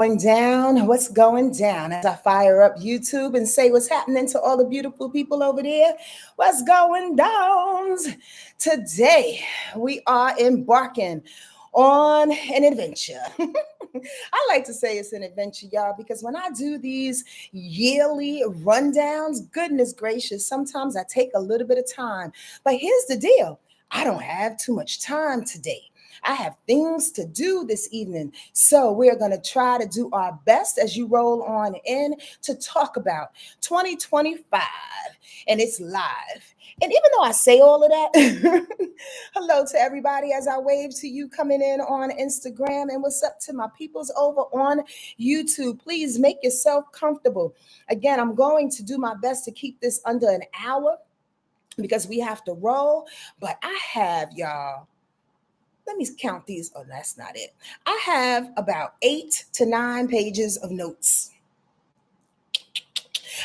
Going down, what's going down as I fire up YouTube and say what's happening to all the beautiful people over there? What's going down? Today, we are embarking on an adventure. I like to say it's an adventure, y'all, because when I do these yearly rundowns, goodness gracious, sometimes I take a little bit of time. But here's the deal, I don't have too much time today. I have things to do this evening. So we're going to try to do our best as you roll on in to talk about 2025 and it's live. And even though I say all of that, hello to everybody as I wave to you coming in on Instagram, and what's up to my peoples over on YouTube. Please make yourself comfortable. Again, I'm going to do my best to keep this under an hour because we have to roll. But I have, y'all, let me count these. Oh, that's not it. I have about 8 to 9 pages of notes.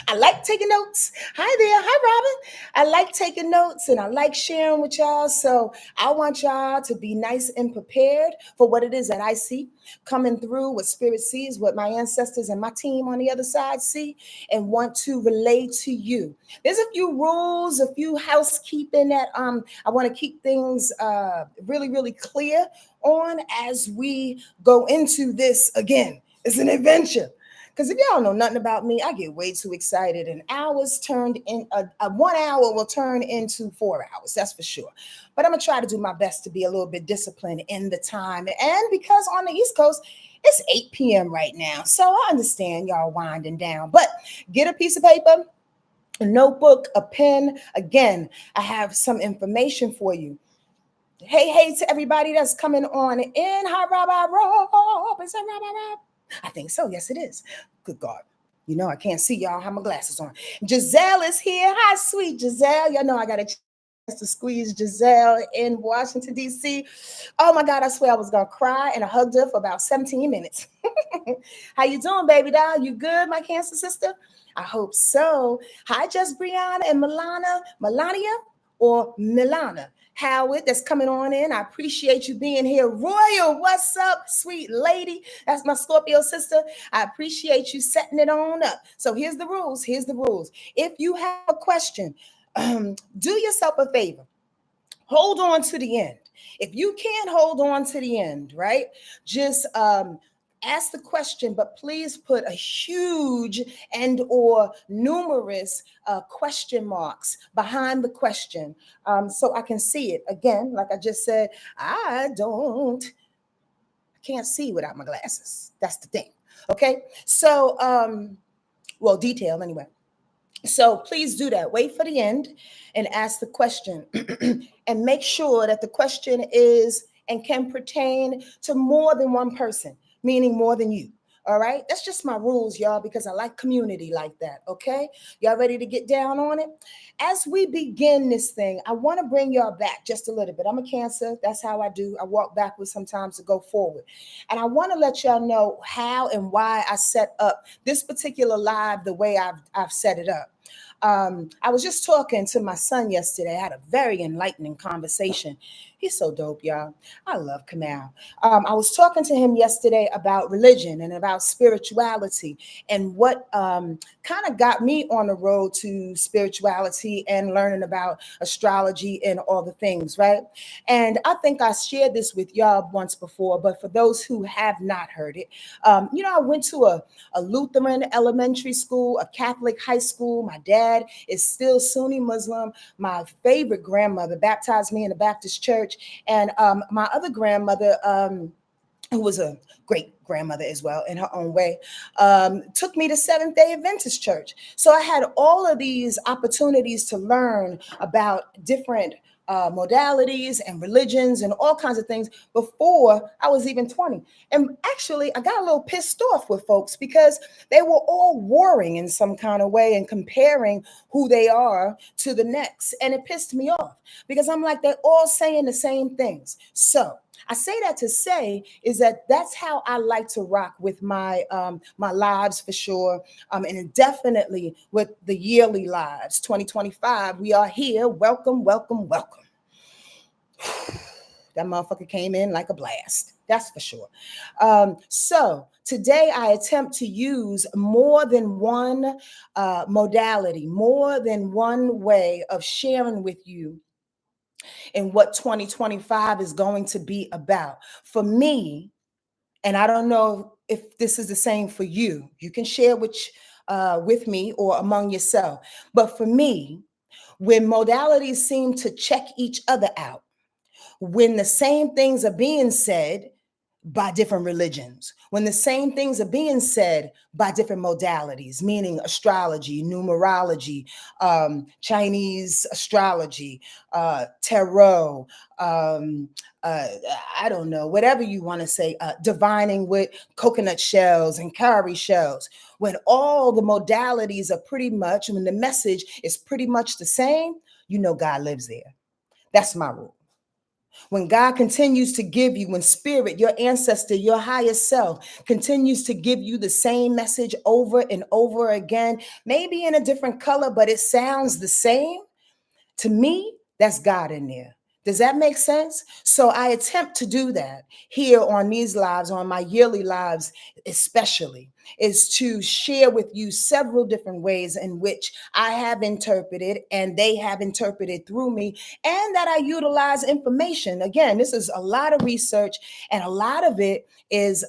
I like taking notes. Hi there. Hi, Robin. I like taking notes and I like sharing with y'all. So I want y'all to be nice and prepared for what it is that I see coming through, what Spirit sees, what my ancestors and my team on the other side see, and want to relay to you. There's a few rules, a few housekeeping that I want to keep things really, really clear on as we go into this again. It's an adventure. Because if y'all know nothing about me, I get way too excited, and hours turned in a 1 hour will turn into 4 hours. That's for sure. But I'm gonna try to do my best to be a little bit disciplined in the time. And because on the East Coast, it's 8 p.m. right now. So I understand y'all winding down, but get a piece of paper, a notebook, a pen. Again, I have some information for you. Hey to everybody that's coming on in. Hi, Rob. Is that Rob? I think so. Yes, it is. Good God. You know, I can't see y'all. I have my glasses on. Giselle is here. Hi, sweet Giselle. Y'all know I got a chance to squeeze Giselle in Washington, D.C. Oh, my God. I swear I was going to cry, and I hugged her for about 17 minutes. How you doing, baby doll? You good, my Cancer sister? I hope so. Hi, Just Brianna and Melania or Milana Howard that's coming on in. I appreciate you being here. Royal, what's up, sweet lady? That's my Scorpio sister. I appreciate you setting it on up. So here's the rules. If you have a question, do yourself a favor. Hold on to the end. If you can't hold on to the end, right? Just ask the question, but please put a huge and or numerous question marks behind the question so I can see it. Again, like I just said, I can't see without my glasses. That's the thing. Okay. So, well, detail anyway. So please do that. Wait for the end and ask the question and make sure that the question is and can pertain to more than one person, meaning more than you. All right. That's just my rules, y'all, because I like community like that. Okay. Y'all ready to get down on it? As we begin this thing, I want to bring y'all back just a little bit. I'm a Cancer. That's how I do. I walk backwards sometimes to go forward. And I want to let y'all know how and why I set up this particular live the way I've set it up. I was just talking to my son yesterday. I had a very enlightening conversation. He's so dope, y'all. I love Kamau. I was talking to him yesterday about religion and about spirituality and what kind of got me on the road to spirituality and learning about astrology and all the things, right? And I think I shared this with y'all once before, but for those who have not heard it, I went to a Lutheran elementary school, a Catholic high school. My dad is still Sunni Muslim. My favorite grandmother baptized me in a Baptist church. And my other grandmother, who was a great grandmother as well in her own way, took me to Seventh-day Adventist church. So I had all of these opportunities to learn about different modalities and religions and all kinds of things before I was even 20. And actually, I got a little pissed off with folks because they were all warring in some kind of way and comparing who they are to the next. And it pissed me off because I'm like, they're all saying the same things. So I say that to say is that that's how I like to rock with my my lives for sure, and definitely with the yearly lives. 2025, we are here. Welcome. That motherfucker came in like a blast. That's for sure. So today I attempt to use more than one modality, more than one way of sharing with you in what 2025 is going to be about. For me, and I don't know if this is the same for you, you can share with me or among yourself. But for me, when modalities seem to check each other out, when the same things are being said by different religions, when the same things are being said by different modalities, meaning astrology, numerology, Chinese astrology, tarot, um, uh, I don't know, whatever you want to say, divining with coconut shells and cowrie shells, when all the modalities are pretty much, when the message is pretty much the same, you know God lives there. That's my rule. When God continues to give you, when spirit, your ancestor, your higher self continues to give you the same message over and over again, maybe in a different color, but it sounds the same, to me, that's God in there. Does that make sense? So I attempt to do that here on these lives, on my yearly lives, especially, is to share with you several different ways in which I have interpreted and they have interpreted through me, and that I utilize information. Again, this is a lot of research, and a lot of it is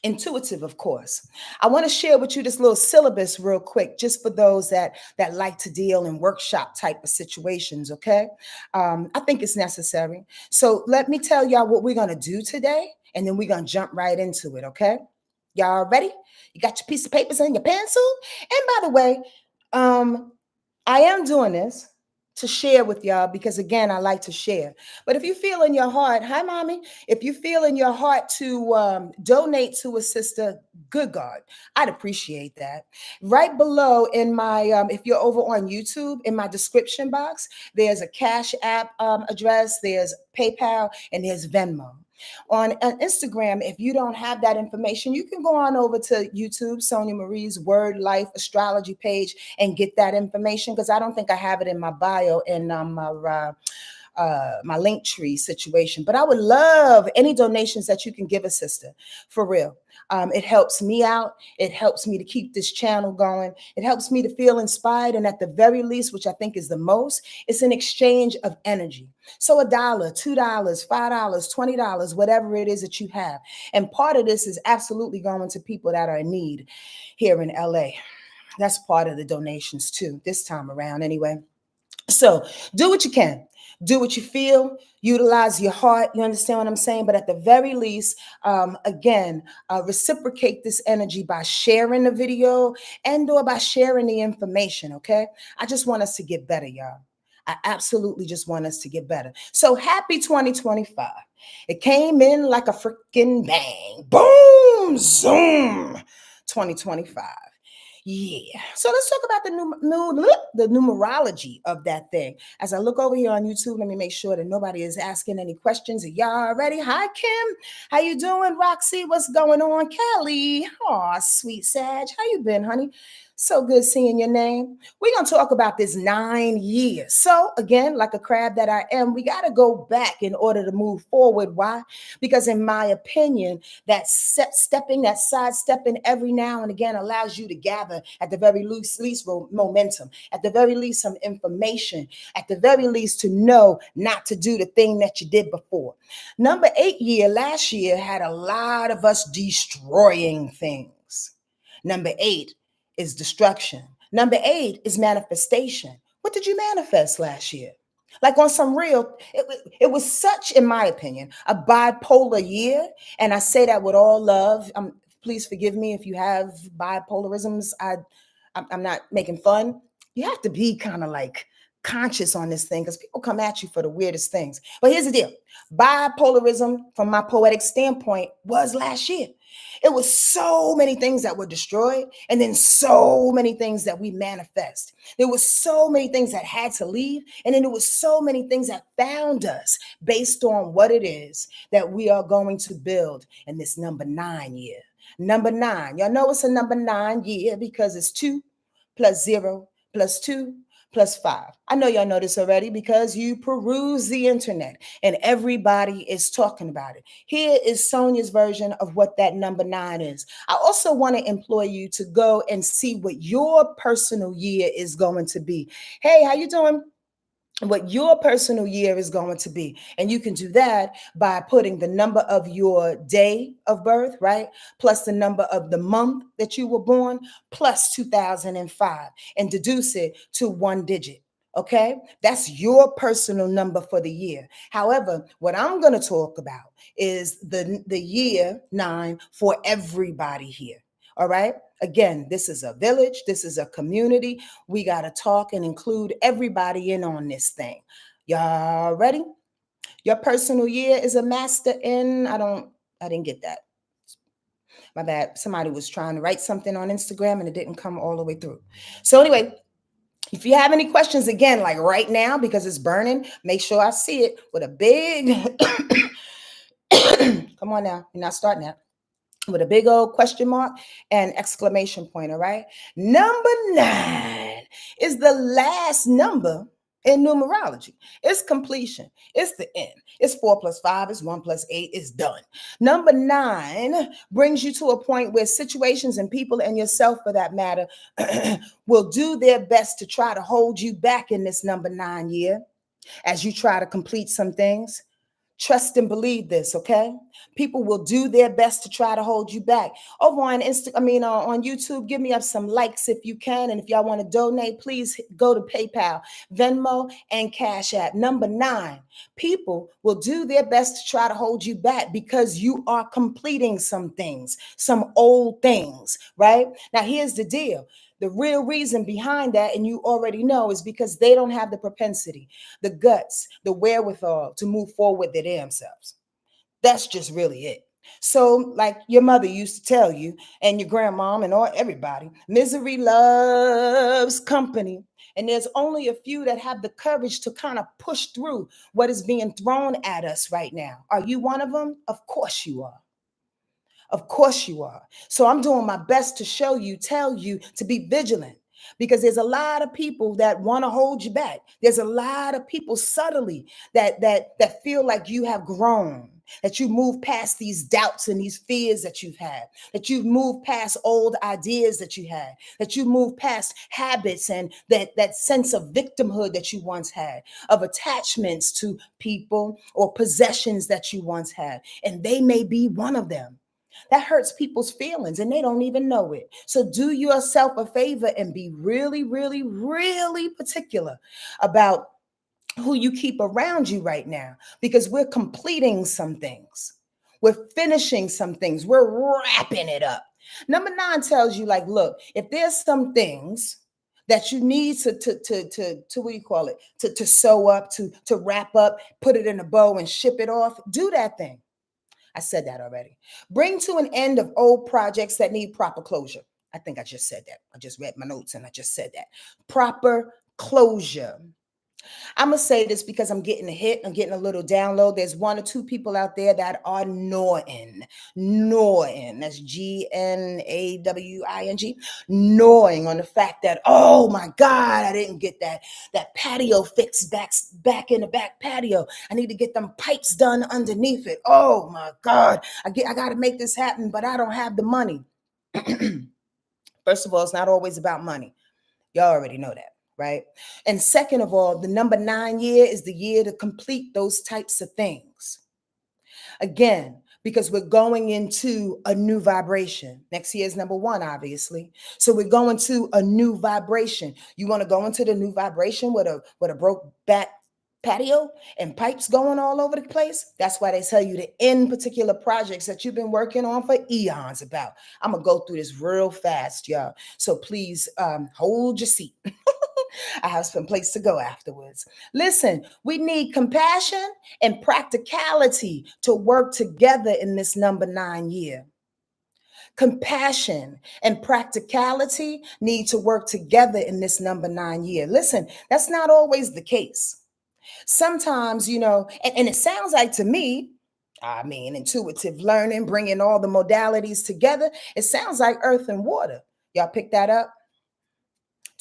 intuitive, of course. I want to share with you this little syllabus real quick, just for those that like to deal in workshop type of situations. Okay, I think it's necessary. So let me tell y'all what we're gonna do today, and then we're gonna jump right into it. Okay, y'all ready? You got your piece of papers and your pencil. And by the way, um, I am doing this to share with y'all because, again, I like to share. But if you feel in your heart, hi, mommy, if you feel in your heart to donate to a sister, good God, I'd appreciate that. Right below in my, if you're over on YouTube, in my description box, there's a Cash App address, there's PayPal, and there's Venmo. On Instagram, if you don't have that information, you can go on over to YouTube, Sonja Marie's Wordlife Astrology page, and get that information, because I don't think I have it in my bio in my link tree situation. But I would love any donations that you can give a sister, for real. It helps me out. It helps me to keep this channel going. It helps me to feel inspired. And at the very least, which I think is the most, it's an exchange of energy. So $1, $2, $5, $20, whatever it is that you have. And part of this is absolutely going to people that are in need here in LA. That's part of the donations too, this time around anyway. So do what you can. Do what you feel. Utilize your heart. You understand what I'm saying? But at the very least, again, reciprocate this energy by sharing the video and or by sharing the information, okay? I just want us to get better, y'all. I absolutely just want us to get better. So happy 2025. It came in like a freaking bang. Boom, zoom, 2025. Yeah. So let's talk about the numerology of that thing. As I look over here on YouTube, let me make sure that nobody is asking any questions. Are y'all ready? Hi, Kim. How you doing? Roxy, what's going on? Kelly. Oh, sweet Sag. How you been, honey? So good seeing your name. We're going to talk about this 9 years. So again, like a crab that I am, we got to go back in order to move forward. Why? Because in my opinion, that sidestepping every now and again allows you to gather at the very least momentum, at the very least some information, at the very least to know not to do the thing that you did before. Number 8 year, last year, had a lot of us destroying things. Number 8 is destruction. Number 8 is manifestation. What did you manifest last year? Like on some real, it was such, in my opinion, a bipolar year. And I say that with all love. Please forgive me if you have bipolarisms. I'm not making fun. You have to be kind of like conscious on this thing because people come at you for the weirdest things. But here's the deal. Bipolarism, from my poetic standpoint, was last year. It was so many things that were destroyed, and then so many things that we manifest. There was so many things that had to leave, and then there was so many things that found us based on what it is that we are going to build in this number 9 year. Number 9. Y'all know it's a number 9 year because it's 2 plus 0 plus 2 plus 5. I know y'all know this already because you peruse the internet and everybody is talking about it. Here is Sonja's version of what that number 9 is. I also want to employ you to go and see what your personal year is going to be. Hey, how you doing? What your personal year is going to be. And you can do that by putting the number of your day of birth, right? Plus the number of the month that you were born, plus 2005, and deduce it to one digit. Okay, that's your personal number for the year. However, what I'm going to talk about is the year 9 for everybody here. All right. Again, this is a village. This is a community. We got to talk and include everybody in on this thing. Y'all ready? Your personal year is a master in, I didn't get that. My bad. Somebody was trying to write something on Instagram and it didn't come all the way through. So anyway, if you have any questions, again, like right now, because it's burning, make sure I see it with a big, come on now, you're not starting that. With a big old question mark and exclamation point, all right? Number 9 is the last number in numerology. It's completion. It's the end. It's 4 plus 5. It's 1 plus 8. It's done. Number 9 brings you to a point where situations and people and yourself, for that matter, will do their best to try to hold you back in this number 9 year as you try to complete some things. Trust and believe this, okay? People will do their best to try to hold you back. Over on on YouTube, give me up some likes if you can. And if y'all want to donate, please go to PayPal, Venmo, and Cash App. Number 9, people will do their best to try to hold you back because you are completing some things, some old things, right? Now, here's the deal. The real reason behind that, and you already know, is because they don't have the propensity, the guts, the wherewithal to move forward with their damn selves. That's just really it. So, like your mother used to tell you, and your grandmom and everybody, misery loves company. And there's only a few that have the courage to kind of push through what is being thrown at us right now. Are you one of them? Of course you are. Of course you are. So I'm doing my best to show you, tell you to be vigilant, because there's a lot of people that want to hold you back. There's a lot of people subtly that feel like you have grown, that you moved past these doubts and these fears that you've had, that you've moved past old ideas that you had, that you moved past habits and that sense of victimhood that you once had, of attachments to people or possessions that you once had. And they may be one of them. That hurts people's feelings and they don't even know it. So do yourself a favor and be really, really, really particular about who you keep around you right now, because we're completing some things. We're finishing some things. We're wrapping it up. Number 9 tells you, like, look, if there's some things that you need to what do you call it? To sew up, to wrap up, put it in a bow and ship it off, do that thing. I said that already. Bring to an end of old projects that need proper closure. I think I just said that. I just read my notes and I just said that. Proper closure. I'm going to say this because I'm getting a hit. I'm getting a little download. There's 1 or 2 people out there that are gnawing. That's GNAWING. Gnawing on the fact that, oh my God, I didn't get that patio fixed back in the back patio. I need to get them pipes done underneath it. Oh my God, I got to make this happen, but I don't have the money. First of all, it's not always about money. Y'all already know that. Right? And second of all, the number 9 year is the year to complete those types of things. Again, because we're going into a new vibration. Next year is number 1, obviously. So we're going to a new vibration. You want to go into the new vibration with a broke back patio and pipes going all over the place? That's why they tell you to end particular projects that you've been working on for eons about. I'm going to go through this real fast, y'all. So please hold your seat. I have some place to go afterwards. Listen, we need compassion and practicality to work together in this number 9 year. Compassion and practicality need to work together in this number 9 year. Listen, that's not always the case. Sometimes, and it sounds like to me, intuitive learning, bringing all the modalities together, it sounds like earth and water. Y'all pick that up?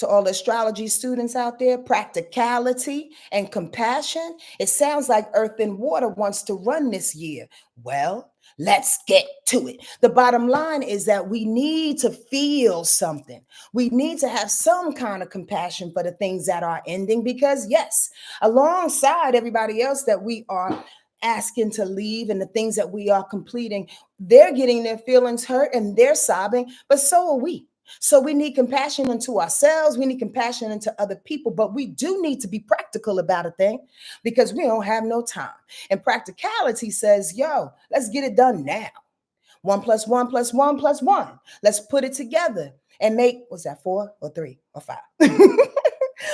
To all the astrology students out there, practicality and compassion. It sounds like Earth and Water wants to run this year. Well, let's get to it. The bottom line is that we need to feel something. We need to have some kind of compassion for the things that are ending, because yes, alongside everybody else that we are asking to leave and the things that we are completing, they're getting their feelings hurt and they're sobbing, but so are we. So we need compassion into ourselves. We need compassion into other people, but we do need to be practical about a thing, because we don't have no time. And practicality says, yo, let's get it done now. 1 + 1 + 1 + 1. Let's put it together and make, what's that, 4 or 3 or 5?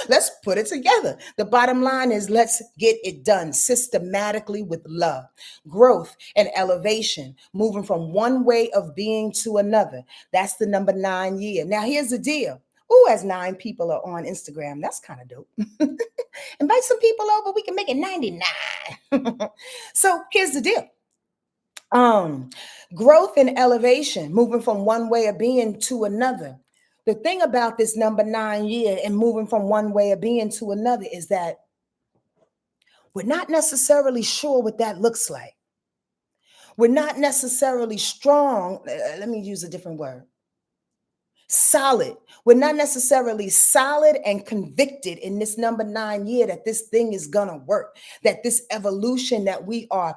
Let's put it together. The bottom line is, let's get it done systematically with love, growth, and elevation, moving from one way of being to another. That's the number 9 year. Now, here's the deal. Ooh, as 9 people are on Instagram, that's kind of dope. Invite some people over, we can make it 99. So here's the deal. Growth and elevation, moving from one way of being to another. The thing about this number 9 year and moving from one way of being to another is that we're not necessarily sure what that looks like. We're not necessarily strong. Let me use a different word. Solid. We're not necessarily solid and convicted in this number 9 year that this thing is going to work, that this evolution that we are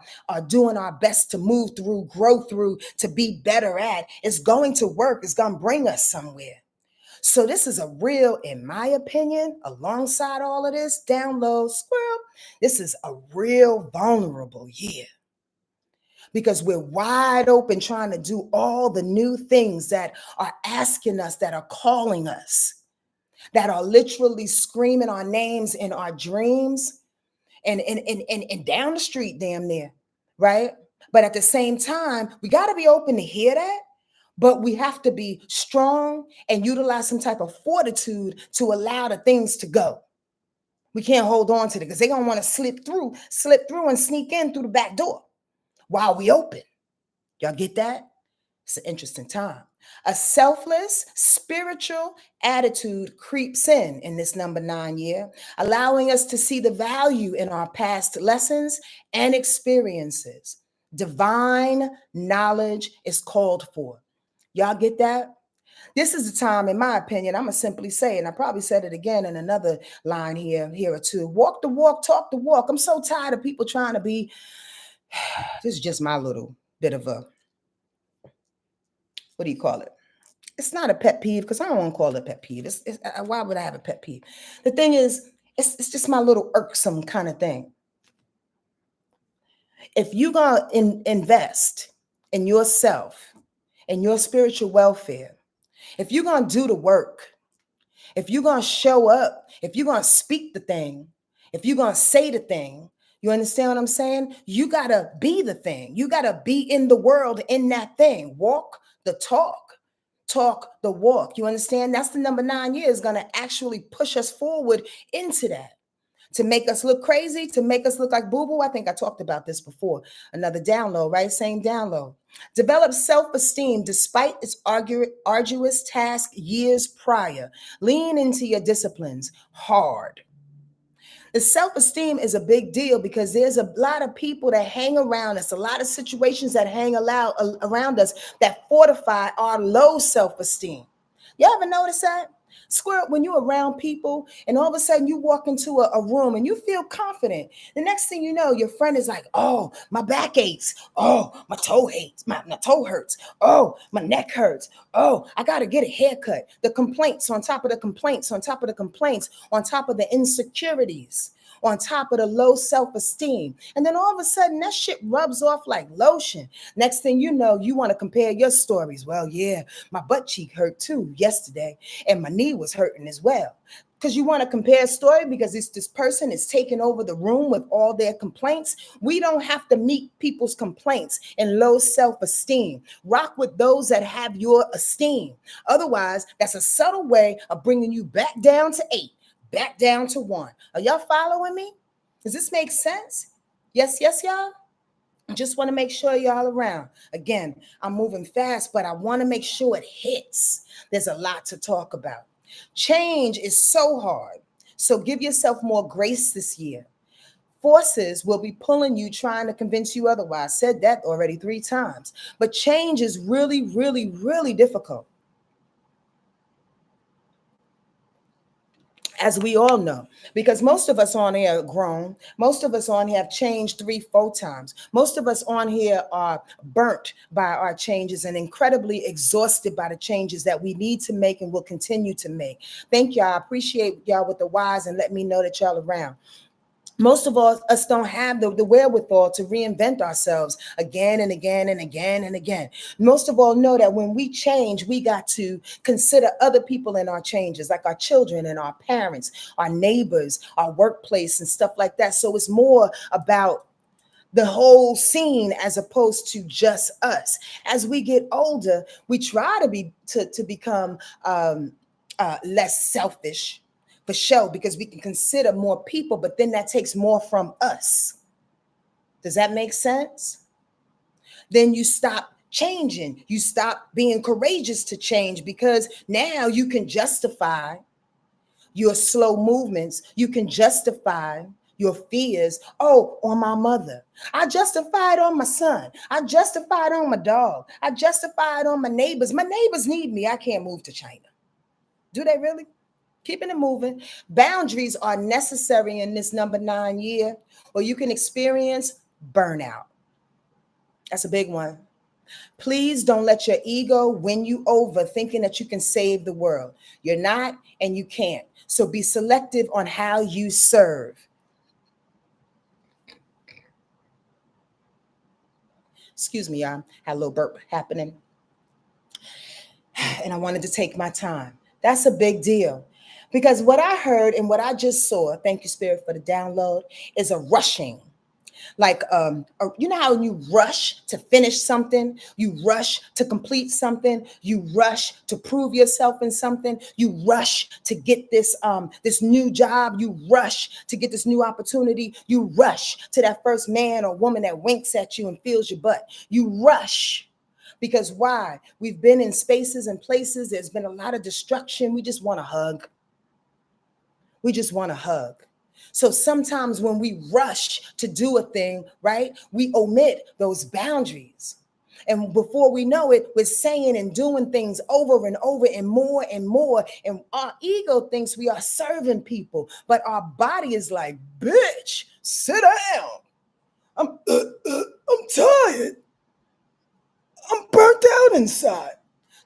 doing our best to move through, grow through, to be better at, is going to work. It's going to bring us somewhere. So this is a real, in my opinion, alongside all of this, download squirrel, this is a real vulnerable year, because we're wide open trying to do all the new things that are asking us, that are calling us, that are literally screaming our names in our dreams and down the street damn near, right? But at the same time, we got to be open to hear that. But we have to be strong and utilize some type of fortitude to allow the things to go. We can't hold on to it, because they're going to want to slip through and sneak in through the back door while we open. Y'all get that? It's an interesting time. A selfless spiritual attitude creeps in this number 9 year, allowing us to see the value in our past lessons and experiences. Divine knowledge is called for. Y'all get that? This is the time, in my opinion, I'm going to simply say, and I probably said it again in another line here or two, walk the walk, talk the walk. I'm so tired of people trying to be, this is just my little bit of a, what do you call it? It's not a pet peeve, because I don't want to call it a pet peeve. Why would I have a pet peeve? The thing is, it's just my little irksome kind of thing. If you're going to invest in yourself and your spiritual welfare, if you're going to do the work, if you're going to show up, if you're going to speak the thing, if you're going to say the thing, you understand what I'm saying? You got to be the thing. You got to be in the world in that thing. Walk the talk, talk the walk. You understand? That's the number 9 year is going to actually push us forward into that. To make us look crazy, to make us look like boo-boo. I think I talked about this before. Another download, right? Same download. Develop self-esteem despite its arduous task years prior. Lean into your disciplines hard. The self-esteem is a big deal, because there's a lot of people that hang around us, a lot of situations that hang around us that fortify our low self-esteem. You ever notice that? Squirrel, when you're around people and all of a sudden you walk into a room and you feel confident, the next thing you know, your friend is like, oh, my back aches. Oh, my toe aches. My toe hurts. Oh, my neck hurts. Oh, I got to get a haircut. The complaints on top of the complaints, on top of the complaints, on top of the insecurities, on top of the low self-esteem. And then all of a sudden that shit rubs off like lotion. Next thing you know, you want to compare your stories. Well, yeah, my butt cheek hurt too yesterday, and my knee was hurting as well. Because you want to compare a story, because this person is taking over the room with all their complaints. We don't have to meet people's complaints and low self-esteem. Rock with those that have your esteem. Otherwise, that's a subtle way of bringing you back down to 8. Back down to 1. Are y'all following me? Does this make sense? Yes, y'all? I just want to make sure y'all around. Again, I'm moving fast, but I want to make sure it hits. There's a lot to talk about. Change is so hard. So give yourself more grace this year. Forces will be pulling you, trying to convince you otherwise. Said that already 3 times. But change is really, really, really difficult. As we all know, because most of us on here are grown. Most of us on here have changed 3, 4 times. Most of us on here are burnt by our changes and incredibly exhausted by the changes that we need to make and will continue to make. Thank y'all. I appreciate y'all with the whys and let me know that y'all around. Most of us don't have the wherewithal to reinvent ourselves again and again and again and again. Most of all know that when we change, we got to consider other people in our changes, like our children and our parents, our neighbors, our workplace and stuff like that. So it's more about the whole scene as opposed to just us. As we get older, we try to become less selfish, for sure, because we can consider more people, but then that takes more from us. Does that make sense? Then you stop changing. You stop being courageous to change because now you can justify your slow movements. You can justify your fears. Oh, on my mother. I justified on my son. I justified on my dog. I justified on my neighbors. My neighbors need me. I can't move to China. Do they really? Keeping it moving. Boundaries are necessary in this number 9 year, or you can experience burnout. That's a big one. Please don't let your ego win you over thinking that you can save the world. You're not and you can't. So be selective on how you serve. Excuse me, y'all. Had a little burp happening. And I wanted to take my time. That's a big deal. Because what I heard and what I just saw, thank you, Spirit, for the download, is a rushing. Like, you know how you rush to finish something, you rush to complete something, you rush to prove yourself in something, you rush to get this new job, you rush to get this new opportunity, you rush to that first man or woman that winks at you and feels your butt. You rush. Because why? We've been in spaces and places, there's been a lot of destruction. We just want a hug. We just want a hug. So sometimes when we rush to do a thing, right, we omit those boundaries. And before we know it, we're saying and doing things over and over and more and more. And our ego thinks we are serving people, but our body is like, bitch, sit down. I'm tired. I'm burnt out inside.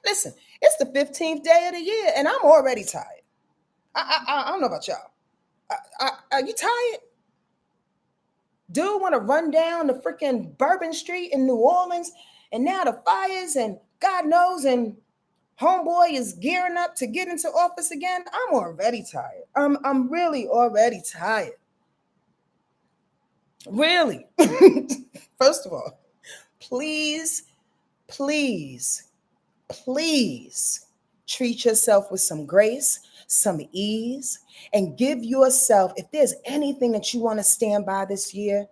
Listen, it's the 15th day of the year and I'm already tired. I don't know about y'all. Are you tired? Dude want to run down the freaking Bourbon Street in New Orleans, and now the fires and God knows, and homeboy is gearing up to get into office again. I'm already tired. I'm really already tired. Really. First of all, please, please, please treat yourself with some grace, some ease, and give yourself, if there's anything that you want to stand by this year,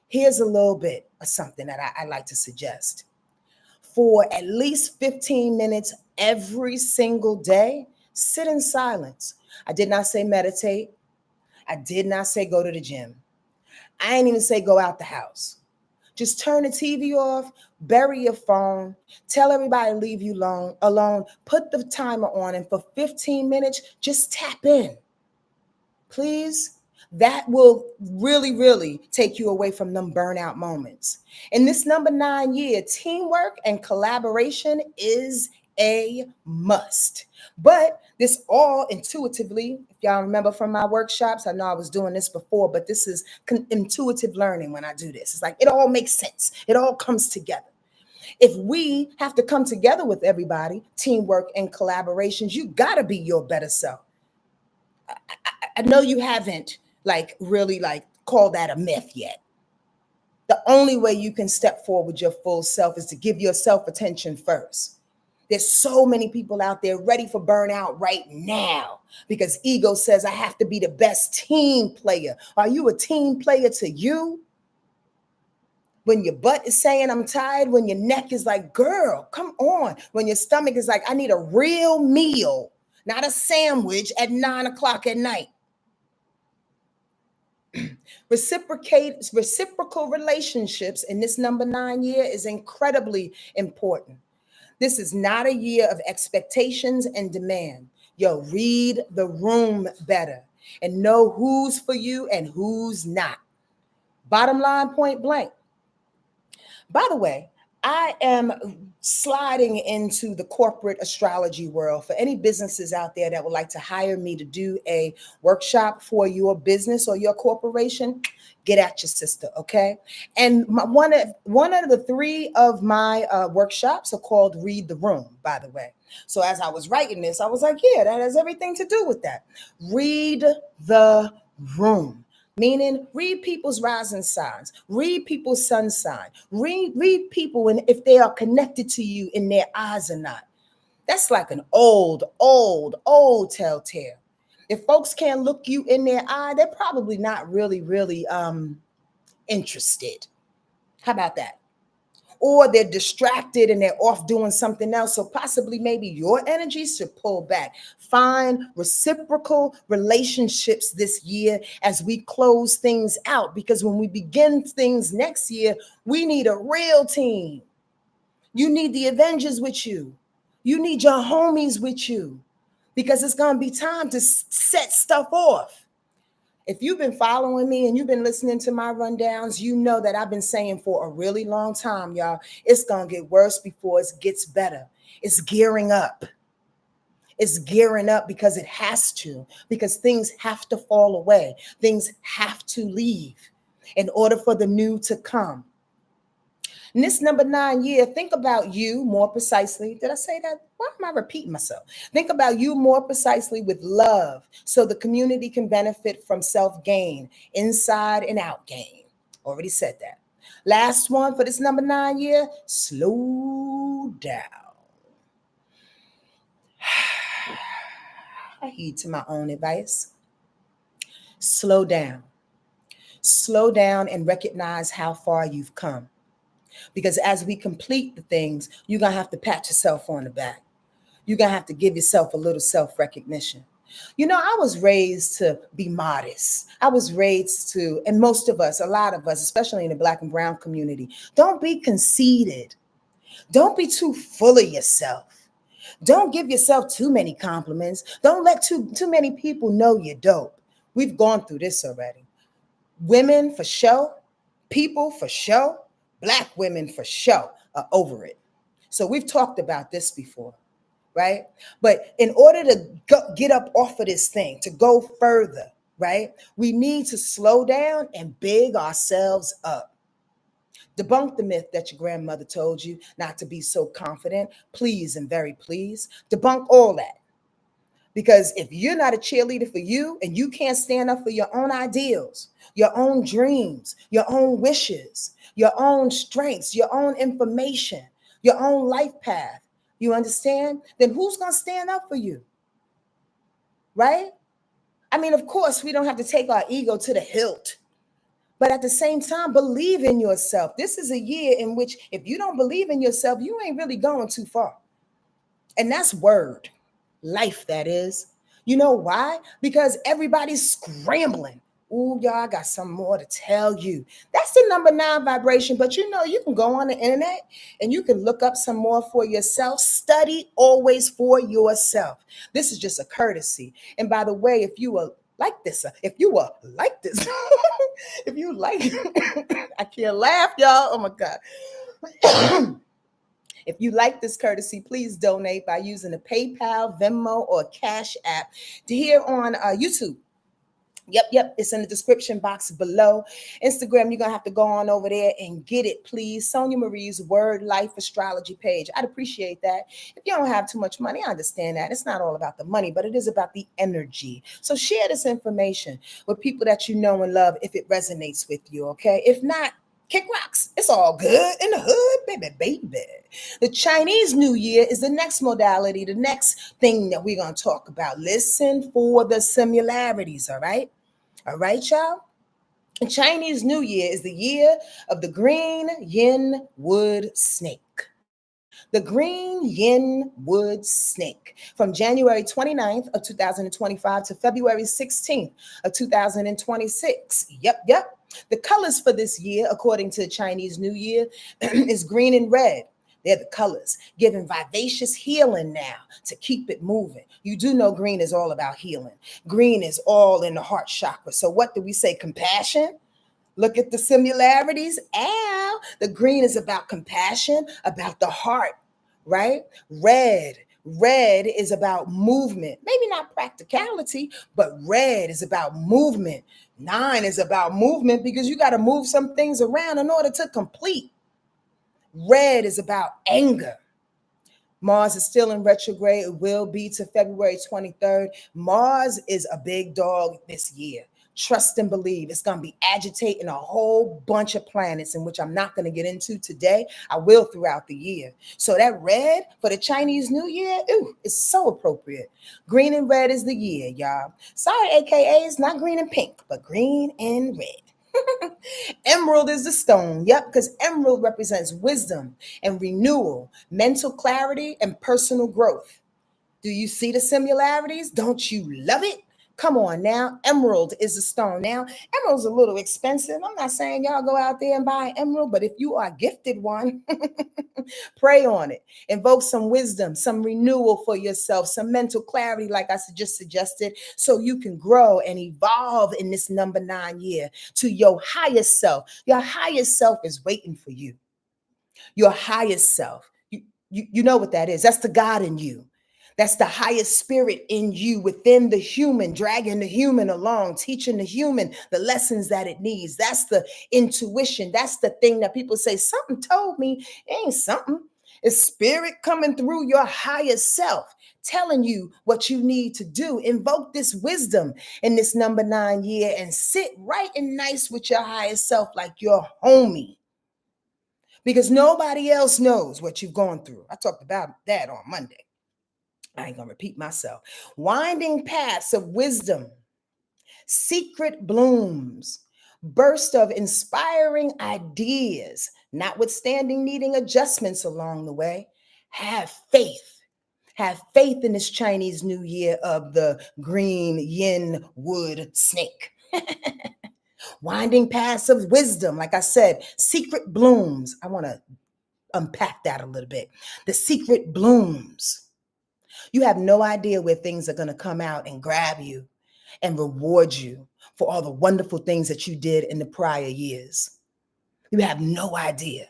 here's a little bit of something that I like to suggest. For at least 15 minutes every single day, sit in silence. I did not say meditate. I did not say go to the gym. I ain't even say go out the house. Just turn the TV off, bury your phone, tell everybody to leave you alone, put the timer on, and for 15 minutes, just tap in. Please. That will really, really take you away from them burnout moments. In this number 9 year, teamwork and collaboration is a must. But this all intuitively, if y'all remember from my workshops, I know I was doing this before, but this is intuitive learning when I do this. It's like it all makes sense. It all comes together. If we have to come together with everybody, teamwork and collaborations, you got to be your better self. I know you haven't really call that a myth yet. The only way you can step forward with your full self is to give yourself attention first. There's so many people out there ready for burnout right now because ego says I have to be the best team player. Are you a team player to you? When your butt is saying I'm tired, when your neck is like, girl, come on. When your stomach is like, I need a real meal. not a sandwich at 9 o'clock at night. Reciprocal relationships in this number 9 year is incredibly important. This is not a year of expectations and demand. Yo, read the room better and know who's for you and who's not. Bottom line, point blank. By the way, I am sliding into the corporate astrology world. For any businesses out there that would like to hire me to do a workshop for your business or your corporation, get at your sister, okay? And one of the three of my workshops are called Read the Room, by the way. So as I was writing this, I was like, yeah, that has everything to do with that. Read the room. Meaning, read people's rising signs, read people's sun sign, read people and if they are connected to you in their eyes or not. That's like an old telltale. If folks can't look you in their eye, they're probably not really interested. How about that? Or they're distracted and they're off doing something else. So possibly maybe your energy should pull back. Find reciprocal relationships this year as we close things out. Because when we begin things next year, we need a real team. You need the Avengers with you. You need your homies with you. Because it's going to be time to set stuff off. If you've been following me and you've been listening to my rundowns, you know that I've been saying for a really long time, y'all, it's going to get worse before it gets better. It's gearing up. It's gearing up because it has to, because things have to fall away. Things have to leave in order for the new to come. In this number 9 year, think about you more precisely. Did I say that? Why am I repeating myself? Think about you more precisely with love so the community can benefit from self-gain, inside and out gain. Already said that. Last one for this number 9 year, slow down. I heed to my own advice. Slow down. Slow down and recognize how far you've come. Because as we complete the things, you're going to have to pat yourself on the back. You're going to have to give yourself a little self-recognition. You know, I was raised to be modest. I was raised to, and most of us, a lot of us, especially in the Black and brown community, don't be conceited. Don't be too full of yourself. Don't give yourself too many compliments. Don't let too many people know you're dope. We've gone through this already. Women for show, people for show, Black women for sure are over it. So we've talked about this before, right? But in order to get up off of this thing, to go further, right, we need to slow down and big ourselves up. Debunk the myth that your grandmother told you not to be so confident. Please and very please. Debunk all that. Because if you're not a cheerleader for you and you can't stand up for your own ideals, your own dreams, your own wishes, your own strengths, your own information, your own life path, you understand? Then who's going to stand up for you? Right? I mean, of course, we don't have to take our ego to the hilt. But at the same time, believe in yourself. This is a year in which if you don't believe in yourself, you ain't really going too far. And that's word. Life, that is. You know why? Because everybody's scrambling. Ooh, y'all, I got some more to tell you. That's the number 9 vibration. But you know, you can go on the internet and you can look up some more for yourself. Study always for yourself. This is just a courtesy. And by the way, if you were like this, if you like, I can't laugh, y'all. Oh my God. If you like this courtesy, please donate by using the PayPal, Venmo, or Cash App here on YouTube. Yep. It's in the description box below. Instagram, you're going to have to go on over there and get it, please. Sonja Marie's Wordlife Astrology page. I'd appreciate that. If you don't have too much money, I understand that. It's not all about the money, but it is about the energy. So share this information with people that you know and love if it resonates with you, okay? If not, kick rocks. It's all good in the hood, baby. The Chinese New Year is the next modality, the next thing that we're going to talk about. Listen for the similarities, all right? All right, y'all? The Chinese New Year is the year of the green yin wood snake. the green yin wood snake, from January 29th of 2025 to February 16th of 2026. Yep. The colors for this year, according to Chinese New Year, is green and red. They're the colors, giving vivacious healing now to keep it moving. You do know green is all about healing. Green is all in the heart chakra. So what do we say? Compassion? Look at the similarities. Ow. The green is about compassion, about the heart, right? Red is about movement. Maybe not practicality, but red is about movement. 9 is about movement because you got to move some things around in order to complete. Red is about anger. Mars is still in retrograde. It will be to February 23rd. Mars is a big dog this year. Trust and believe. It's going to be agitating a whole bunch of planets, in which I'm not going to get into today. I will throughout the year. So that red for the Chinese New Year, is so appropriate. Green and red is the year, y'all. Sorry, AKAs, not green and pink, but green and red. Emerald is the stone. Yep, because emerald represents wisdom and renewal, mental clarity, and personal growth. Do you see the similarities? Don't you love it? Come on now. Emerald is a stone. Now, emerald's a little expensive. I'm not saying y'all go out there and buy an emerald, but if you are gifted one, pray on it. Invoke some wisdom, some renewal for yourself, some mental clarity, like I just suggested, so you can grow and evolve in this number 9 year to your highest self. Your highest self is waiting for you. Your highest self. You know what that is. That's the God in you. That's the highest spirit in you, within the human, dragging the human along, teaching the human the lessons that it needs. That's the intuition. That's the thing that people say, something told me. It ain't something. It's spirit coming through your highest self, telling you what you need to do. Invoke this wisdom in this number 9 year and sit right and nice with your highest self like your homie. Because nobody else knows what you've gone through. I talked about that on Monday. I ain't gonna repeat myself. Winding paths of wisdom, secret blooms, burst of inspiring ideas, notwithstanding needing adjustments along the way. Have faith. Have faith in this Chinese New Year of the green yin wood snake. Winding paths of wisdom, like I said, secret blooms. I want to unpack that a little bit. The secret blooms. You have no idea where things are going to come out and grab you and reward you for all the wonderful things that you did in the prior years. You have no idea.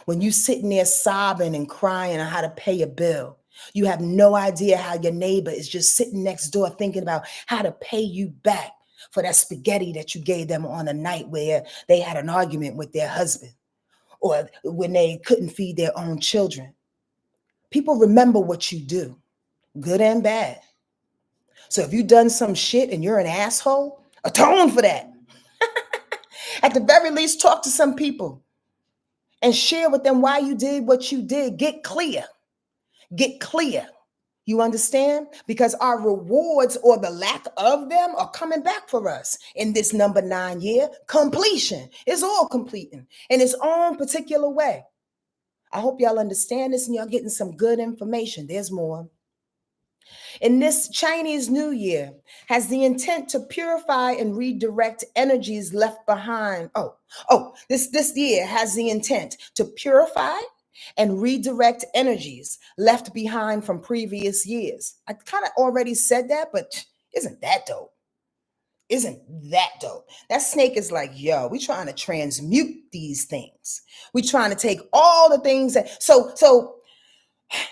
When you sitting there sobbing and crying on how to pay a bill, you have no idea how your neighbor is just sitting next door thinking about how to pay you back for that spaghetti that you gave them on a night where they had an argument with their husband, or when they couldn't feed their own children. People remember what you do, good and bad. So if you've done some shit and you're an asshole, atone for that. At the very least, talk to some people and share with them why you did what you did. Get clear. Get clear. You understand? Because our rewards, or the lack of them, are coming back for us in this number 9 year. Completion is all completing in its own particular way. I hope y'all understand this and y'all getting some good information. There's more. In this Chinese New Year, has the intent to purify and redirect energies left behind. This year has the intent to purify and redirect energies left behind from previous years. I kind of already said that, but isn't that dope? Isn't that dope? That snake is like, yo, we trying to transmute these things. We trying to take all the things that, so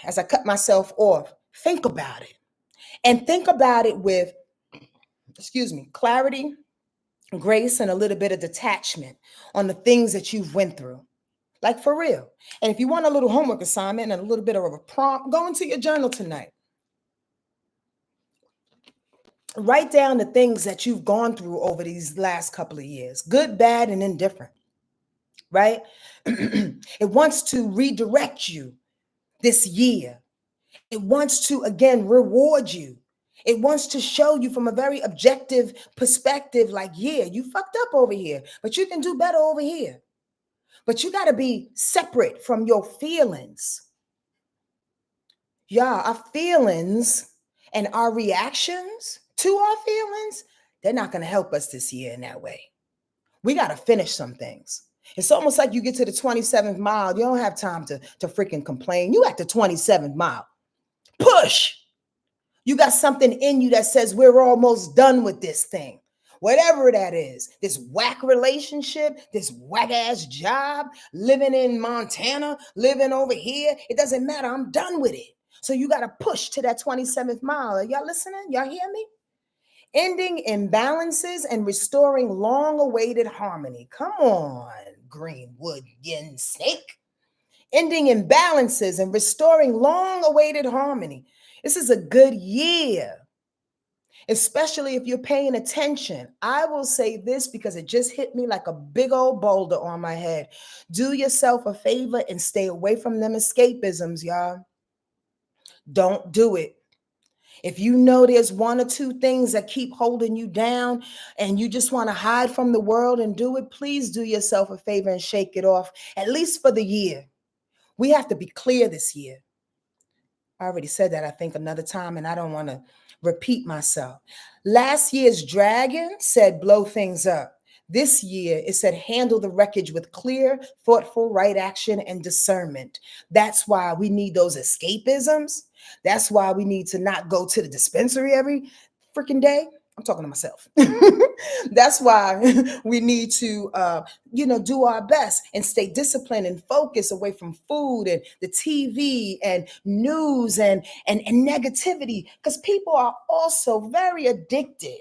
as I cut myself off, think about it. And think about it with, clarity, grace, and a little bit of detachment on the things that you've went through. Like, for real. And if you want a little homework assignment and a little bit of a prompt, go into your journal tonight. Write down the things that you've gone through over these last couple of years, good, bad, and indifferent, right? It wants to redirect you this year. It wants to, again, reward you. It wants to show you from a very objective perspective, like, yeah, you fucked up over here, but you can do better over here. But you got to be separate from your feelings. Yeah, our feelings and our reactions to our feelings, they're not going to help us this year in that way. We got to finish some things. It's almost like you get to the 27th mile. You don't have time to freaking complain. You at the 27th mile. Push. You got something in you that says we're almost done with this thing. Whatever that is, this whack relationship, this whack ass job, living in Montana, living over here, it doesn't matter. I'm done with it. So you got to push to that 27th mile. Are y'all listening? Y'all hear me? Ending imbalances and restoring long-awaited harmony. Come on, Greenwood Yin Snake. Ending imbalances and restoring long-awaited harmony. This is a good year, especially if you're paying attention. I will say this because it just hit me like a big old boulder on my head. Do yourself a favor and stay away from them escapisms, y'all. Don't do it. If you know there's one or two things that keep holding you down and you just want to hide from the world and do it, please do yourself a favor and shake it off, at least for the year. We have to be clear this year. I already said that, I think, another time, and I don't want to repeat myself. Last year's dragon said blow things up. This year, it said handle the wreckage with clear, thoughtful, right action and discernment. That's why we need those escapisms. That's why we need to not go to the dispensary every freaking day. I'm talking to myself. That's why we need to, do our best and stay disciplined and focused away from food and the TV and news and negativity, because people are also very addicted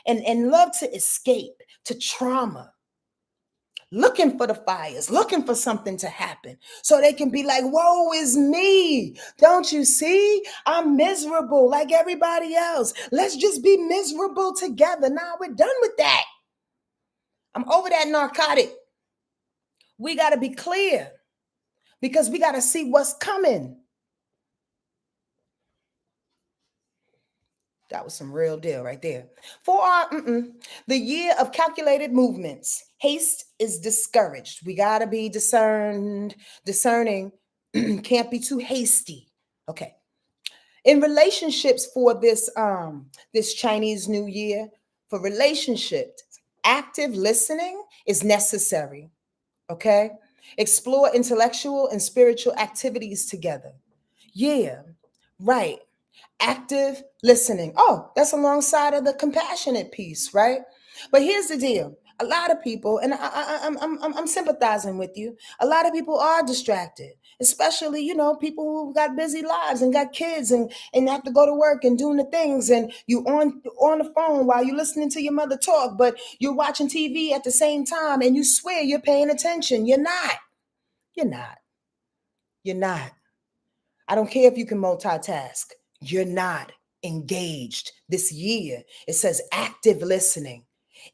and love to escape to trauma, looking for the fires, looking for something to happen so they can be like, woe is me. Don't you see? I'm miserable like everybody else. Let's just be miserable together. Now we're done with that. I'm over that narcotic. We got to be clear because we got to see what's coming. That was some real deal right there. For our the year of calculated movements, haste is discouraged. We gotta be discerning. Can't be too hasty. Okay. In relationships for this Chinese New Year, for relationships, active listening is necessary. Okay. Explore intellectual and spiritual activities together. Yeah, right. Active listening. Oh, that's alongside of the compassionate piece, right? But here's the deal. A lot of people, and I'm sympathizing with you. A lot of people are distracted, especially people who got busy lives and got kids and have to go to work and doing the things. And you on the phone while you're listening to your mother talk, but you're watching TV at the same time, and you swear you're paying attention. You're not. You're not. You're not. I don't care if you can multitask. You're not engaged this year. It says active listening.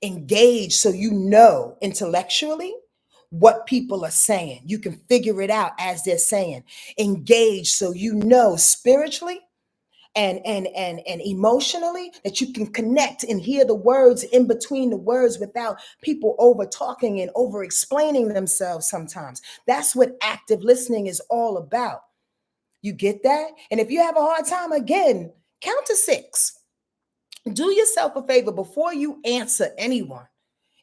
Engage so you know intellectually what people are saying. You can figure it out as they're saying. Engage so you know spiritually and emotionally that you can connect and hear the words in between the words without people over talking and over explaining themselves sometimes. That's what active listening is all about. You get that? And if you have a hard time, again, count to 6. Do yourself a favor before you answer anyone.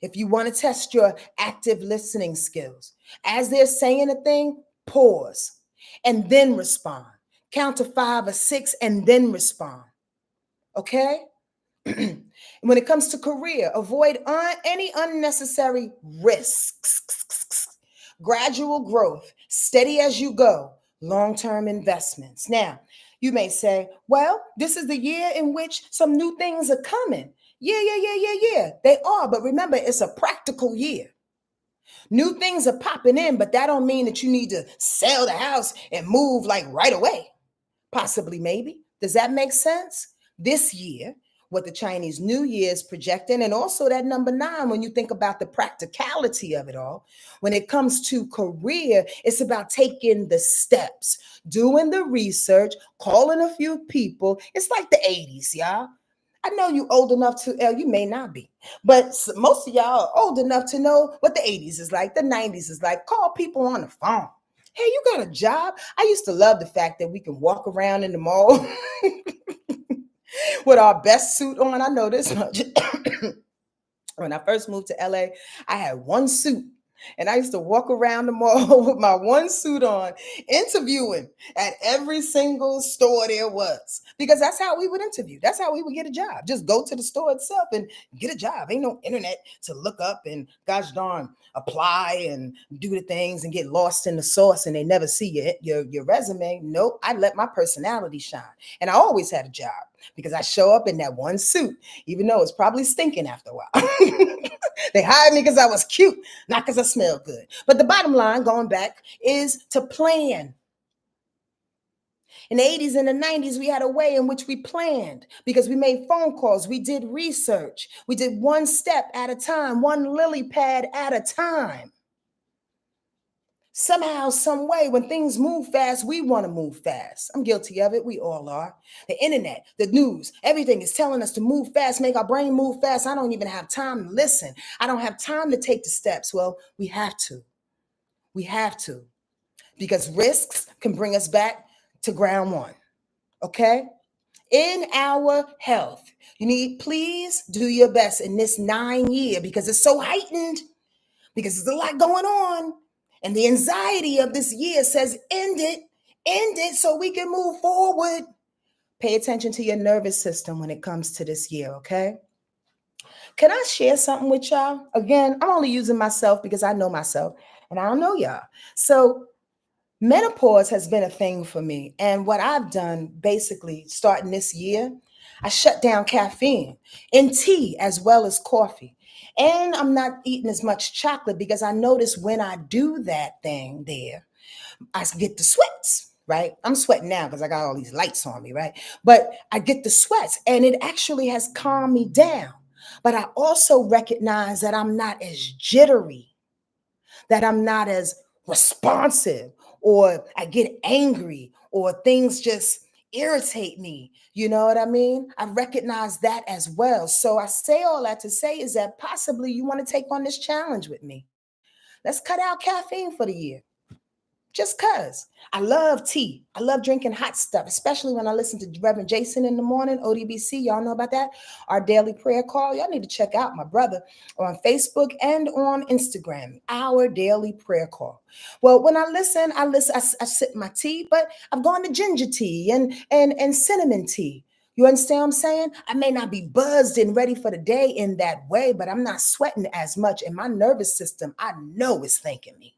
If you want to test your active listening skills, as they're saying a thing, pause and then respond. Count to 5 or 6 and then respond. Okay? When it comes to career, avoid any unnecessary risks. Gradual growth, steady as you go, long-term investments. Now, you may say, well, this is the year in which some new things are coming. Yeah. They are, but remember, it's a practical year. New things are popping in, but that don't mean that you need to sell the house and move like right away. Possibly, maybe. Does that make sense? This year, what the Chinese New Year is projecting, and also that number 9, when you think about the practicality of it all, when it comes to career, it's about taking the steps, doing the research, calling a few people. It's like the 80s, y'all. I know you old enough to, you may not be, but most of y'all are old enough to know what the 80s is like, the 90s is like. Call people on the phone. Hey, you got a job? I used to love the fact that we can walk around in the mall with our best suit on. I know this much. When I first moved to LA, I had one suit. And I used to walk around the mall with my one suit on, interviewing at every single store there was. Because that's how we would interview. That's how we would get a job. Just go to the store itself and get a job. Ain't no internet to look up and gosh darn apply and do the things and get lost in the sauce and they never see your resume. Nope. I let my personality shine. And I always had a job because I show up in that one suit, even though it's probably stinking after a while. They hired me because I was cute, not because I smelled good. But the bottom line, going back, is to plan. In the 80s and the 90s, we had a way in which we planned because we made phone calls, we did research, we did one step at a time, one lily pad at a time. Somehow, some way, when things move fast, we want to move fast. I'm guilty of it. We all are. The internet, the news, everything is telling us to move fast, make our brain move fast. I don't even have time to listen. I don't have time to take the steps. Well, we have to. We have to. Because risks can bring us back to ground one. Okay? In our health, you need, please do your best in this 9 year because it's so heightened, because there's a lot going on. And the anxiety of this year says, end it so we can move forward. Pay attention to your nervous system when it comes to this year, okay? Can I share something with y'all? Again, I'm only using myself because I know myself and I don't know y'all. So menopause has been a thing for me. And what I've done basically starting this year, I shut down caffeine in tea as well as coffee. And I'm not eating as much chocolate because I notice when I do that thing there, I get the sweats, right? I'm sweating now because I got all these lights on me, right? But I get the sweats and it actually has calmed me down. But I also recognize that I'm not as jittery, that I'm not as responsive, or I get angry, or things just irritate me. You know what I mean? I recognize that as well. So I say all that to say is that possibly you want to take on this challenge with me. Let's cut out caffeine for the year. Just cause I love tea. I love drinking hot stuff, especially when I listen to Reverend Jason in the morning, ODBC. Y'all know about that? Our daily prayer call. Y'all need to check out my brother on Facebook and on Instagram, our daily prayer call. Well, when I listen, I sip my tea, but I've gone to ginger tea and cinnamon tea. You understand what I'm saying? I may not be buzzed and ready for the day in that way, but I'm not sweating as much. And my nervous system, I know, is thanking me.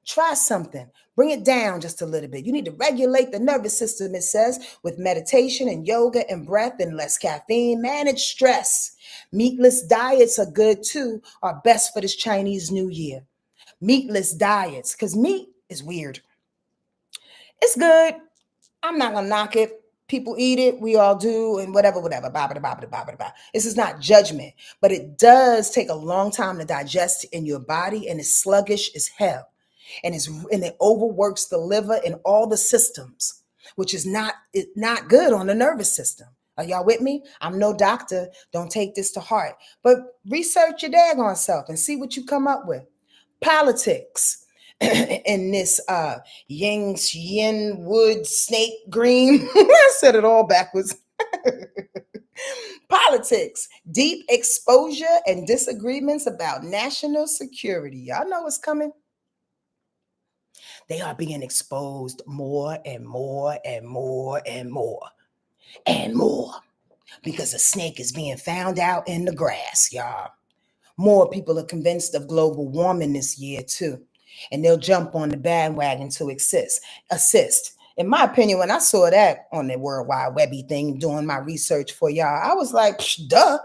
Try something. Bring it down just a little bit. You need to regulate the nervous system, it says, with meditation and yoga and breath and less caffeine. Manage stress. Meatless diets are good too, are best for this Chinese New Year. Meatless diets, because meat is weird. It's good. I'm not going to knock it. People eat it. We all do. And whatever. This is not judgment, but it does take a long time to digest in your body and it's sluggish as hell. And it overworks the liver and all the systems, which is not good on the nervous system. Are y'all with me? I'm no doctor. Don't take this to heart. But research your daggone self and see what you come up with. Politics in this yin wood snake green. I said it all backwards. Politics, deep exposure and disagreements about national security. Y'all know what's coming. They are being exposed more and more and more and more and more because a snake is being found out in the grass, y'all. More people are convinced of global warming this year, too. And they'll jump on the bandwagon to assist. In my opinion, when I saw that on the World Wide Webby thing, doing my research for y'all, I was like, duh.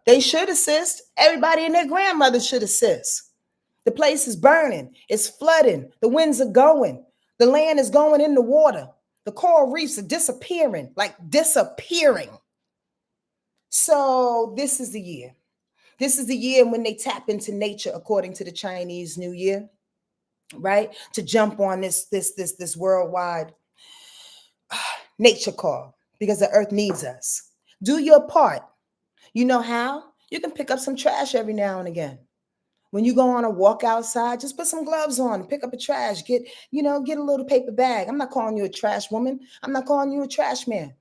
They should assist. Everybody and their grandmother should assist. The place is burning. It's flooding. The winds are going. The land is going in the water. The coral reefs are disappearing, like disappearing. So this is the year. This is the year when they tap into nature, according to the Chinese New Year, right? To jump on this worldwide nature call because the earth needs us. Do your part. You know how? You can pick up some trash every now and again. When you go on a walk outside, just put some gloves on, pick up a trash, get a little paper bag. I'm not calling you a trash woman. I'm not calling you a trash man.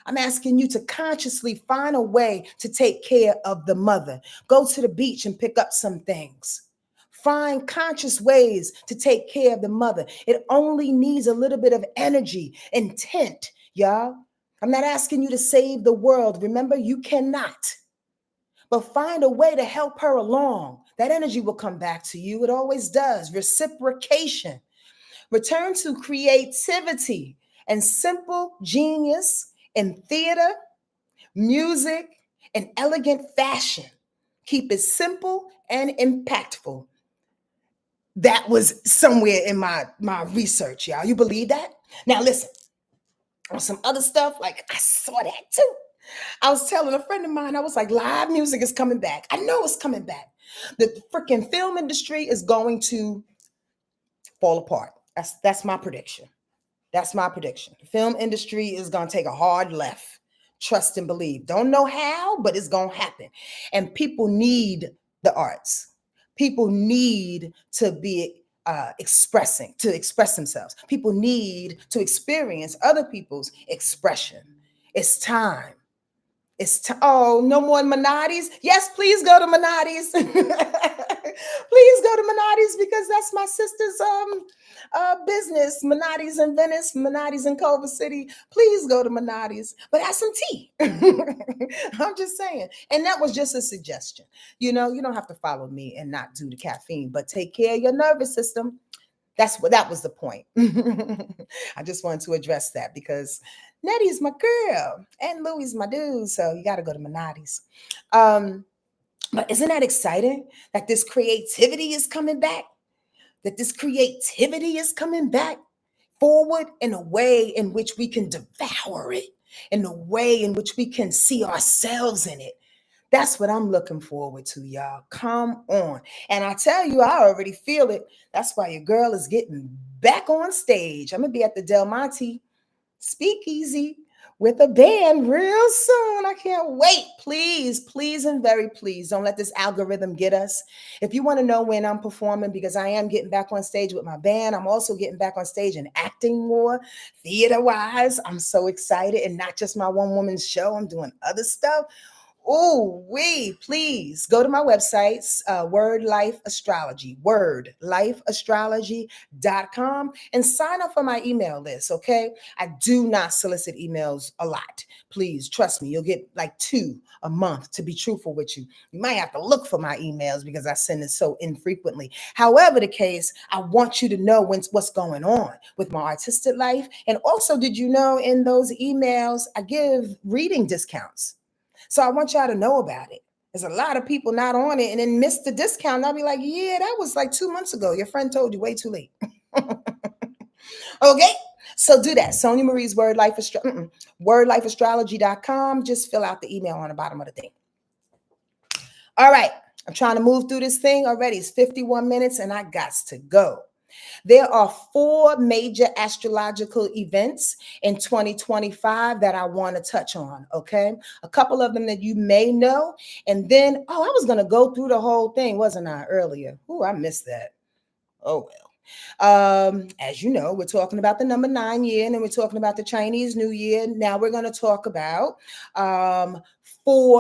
I'm asking you to consciously find a way to take care of the mother. Go to the beach and pick up some things. Find conscious ways to take care of the mother. It only needs a little bit of energy, intent, y'all. I'm not asking you to save the world. Remember, you cannot. But find a way to help her along. That energy will come back to you. It always does. Reciprocation. Return to creativity and simple genius in theater, music, and elegant fashion. Keep it simple and impactful. That was somewhere in my research, y'all. You believe that? Now listen, on some other stuff, like I saw that too. I was telling a friend of mine, I was like, live music is coming back. I know it's coming back. The freaking film industry is going to fall apart. That's my prediction. That's my prediction. The film industry is going to take a hard left. Trust and believe. Don't know how, but it's going to happen. And people need the arts. People need to be to express themselves. People need to experience other people's expression. It's time. Oh, no more Menardi's. Yes, please go to Menardi's. Please go to Menardi's because that's my sister's business. Menardi's in Venice, Menardi's in Culver City. Please go to Menardi's, but have some tea. I'm just saying. And that was just a suggestion. You don't have to follow me and not do the caffeine, but take care of your nervous system. That was the point. I just wanted to address that because Nettie's my girl and Louie's my dude. So you got to go to Menardi's. But isn't that exciting that this creativity is coming back? That this creativity is coming back forward in a way in which we can devour it, in a way in which we can see ourselves in it. That's what I'm looking forward to, y'all. Come on. And I tell you, I already feel it. That's why your girl is getting back on stage. I'm going to be at the Del Monte Speakeasy with a band real soon. I can't wait. Please, and very please don't let this algorithm get us. If you want to know when I'm performing, because I am getting back on stage with my band, I'm also getting back on stage and acting more theater-wise. I'm so excited. And not just my one-woman show. I'm doing other stuff. Please go to my website, Wordlife Astrology, wordlifeastrology.com, and sign up for my email list, okay? I do not solicit emails a lot. Please, trust me, you'll get like 2 a month, to be truthful with you. You might have to look for my emails because I send it so infrequently. However the case, I want you to know what's going on with my artistic life. And also, did you know in those emails, I give reading discounts. So I want y'all to know about it. There's a lot of people not on it and then miss the discount. And I'll be like, yeah, that was like 2 months ago. Your friend told you way too late. Okay, so do that. Sonja Marie's wordlifeastrology.com. Just fill out the email on the bottom of the thing. All right, I'm trying to move through this thing already. It's 51 minutes and I got to go. There are 4 major astrological events in 2025 that I want to touch on, okay? A couple of them that you may know. And then, I was going to go through the whole thing, wasn't I, earlier? I missed that. Oh, well. As you know, we're talking about the number 9 year, and then we're talking about the Chinese New Year. Now we're going to talk about 4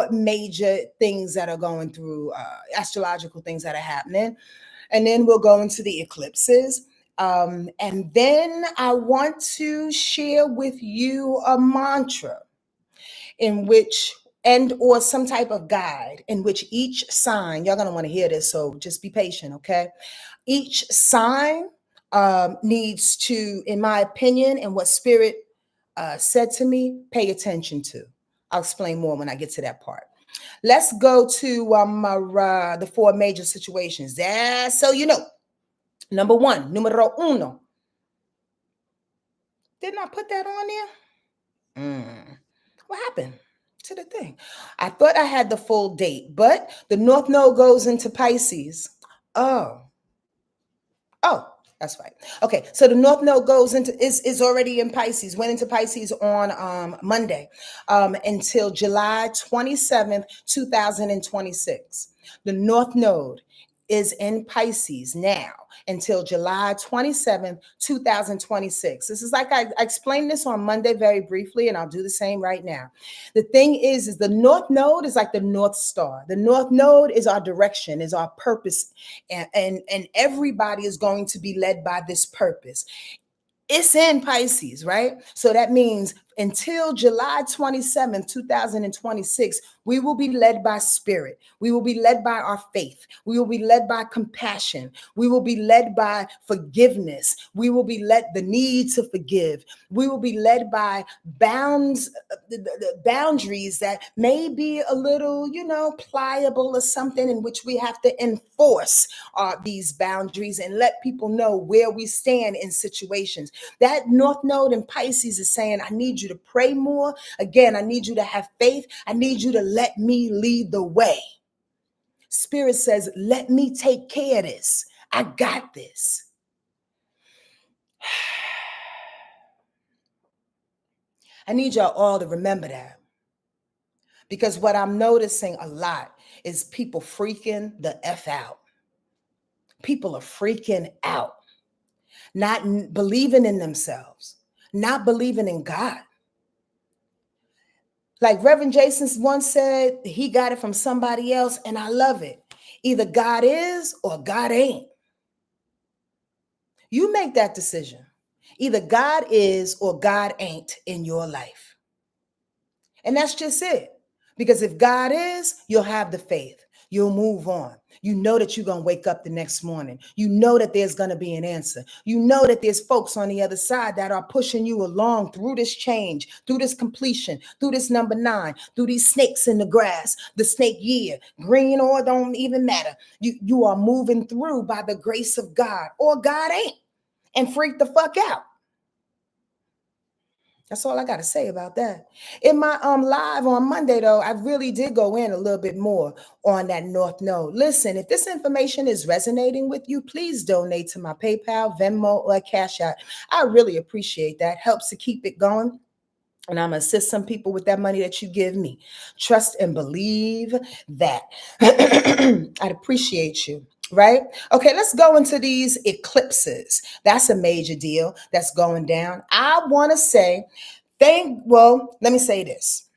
major things that are going through, astrological things that are happening. And then we'll go into the eclipses. And then I want to share with you a mantra or some type of guide in which each sign, y'all going to want to hear this, so just be patient, okay? Each sign needs to, in my opinion, and what Spirit said to me, pay attention to. I'll explain more when I get to that part. Let's go to the 4 major situations. So you know. Number 1, numero uno. Didn't I put that on there? What happened to the thing? I thought I had the full date, but the North Node goes into Pisces. Oh, that's right. Okay, so the North Node is already in Pisces, went into Pisces on Monday until July 27th, 2026. The North Node is in Pisces now until July 27th, 2026. This is like I explained this on Monday very briefly, and I'll do the same right now. The thing is the North Node is like the North Star. The North Node is our direction, is our purpose, and everybody is going to be led by this purpose. It's in Pisces, right? So that means until July 27th, 2026, we will be led by spirit. We will be led by our faith. We will be led by compassion. We will be led by forgiveness. We will be led the need to forgive. We will be led by boundaries that may be a little, pliable or something, in which we have to enforce these boundaries and let people know where we stand in situations. That North Node in Pisces is saying, I need you to pray more. Again, I need you to have faith. I need you to let me lead the way. Spirit says, let me take care of this. I got this. I need y'all all to remember that. Because what I'm noticing a lot is people freaking the F out. People are freaking out. Not believing in themselves. Not believing in God. Like Reverend Jason once said, he got it from somebody else, and I love it. Either God is or God ain't. You make that decision. Either God is or God ain't in your life. And that's just it. Because if God is, you'll have the faith. You'll move on. You know that you're going to wake up the next morning. You know that there's going to be an answer. You know that there's folks on the other side that are pushing you along through this change, through this completion, through this number 9, through these snakes in the grass, the snake year, green or don't even matter. You are moving through by the grace of God, or God ain't, and freak the fuck out. That's all I got to say about that. In my live on Monday, though, I really did go in a little bit more on that North Node. Listen, if this information is resonating with you, please donate to my PayPal, Venmo, or Cash App. I really appreciate that. Helps to keep it going. And I'm going to assist some people with that money that you give me. Trust and believe that. I'd appreciate you. Right? Okay, let's go into these eclipses. That's a major deal that's going down. I want to say, let me say this.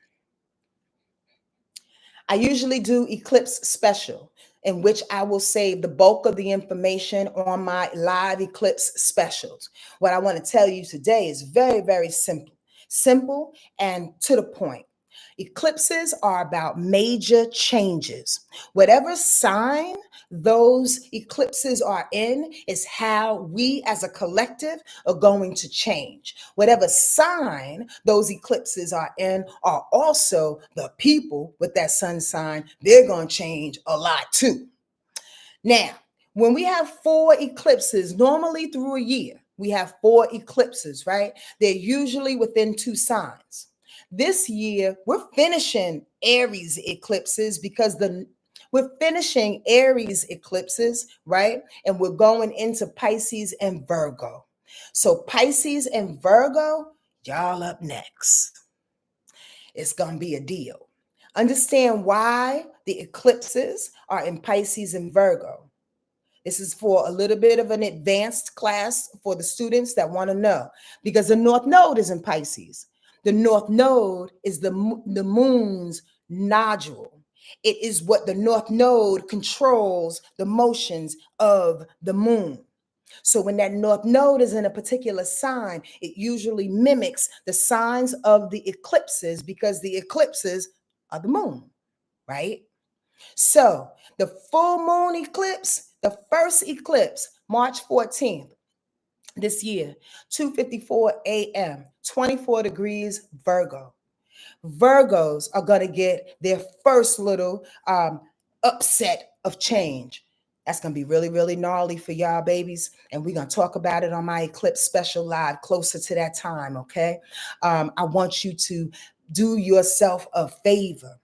I usually do eclipse special, in which I will save the bulk of the information on my live eclipse specials. What I want to tell you today is very, very simple and to the point. Eclipses are about major changes. Whatever sign those eclipses are in is how we as a collective are going to change. Whatever sign those eclipses are in are also the people with that sun sign. They're going to change a lot too. Now, when we have 4 eclipses, normally through a year, we have 4 eclipses, right? They're usually within 2 signs. This year, we're finishing Aries eclipses we're finishing Aries eclipses, right? And we're going into Pisces and Virgo. So Pisces and Virgo, y'all up next. It's going to be a deal. Understand why the eclipses are in Pisces and Virgo. This is for a little bit of an advanced class for the students that want to know, because the North Node is in Pisces. The North Node is the moon's nodule. It is what the North Node controls the motions of the moon. So when that North Node is in a particular sign, it usually mimics the signs of the eclipses, because the eclipses are the moon, right? So the full moon eclipse, the first eclipse, March 14th this year, 2:54 a.m., 24 degrees Virgo. Virgos are going to get their first little upset of change. That's going to be really, really gnarly for y'all babies. And we're going to talk about it on my Eclipse Special Live closer to that time, okay? I want you to do yourself a favor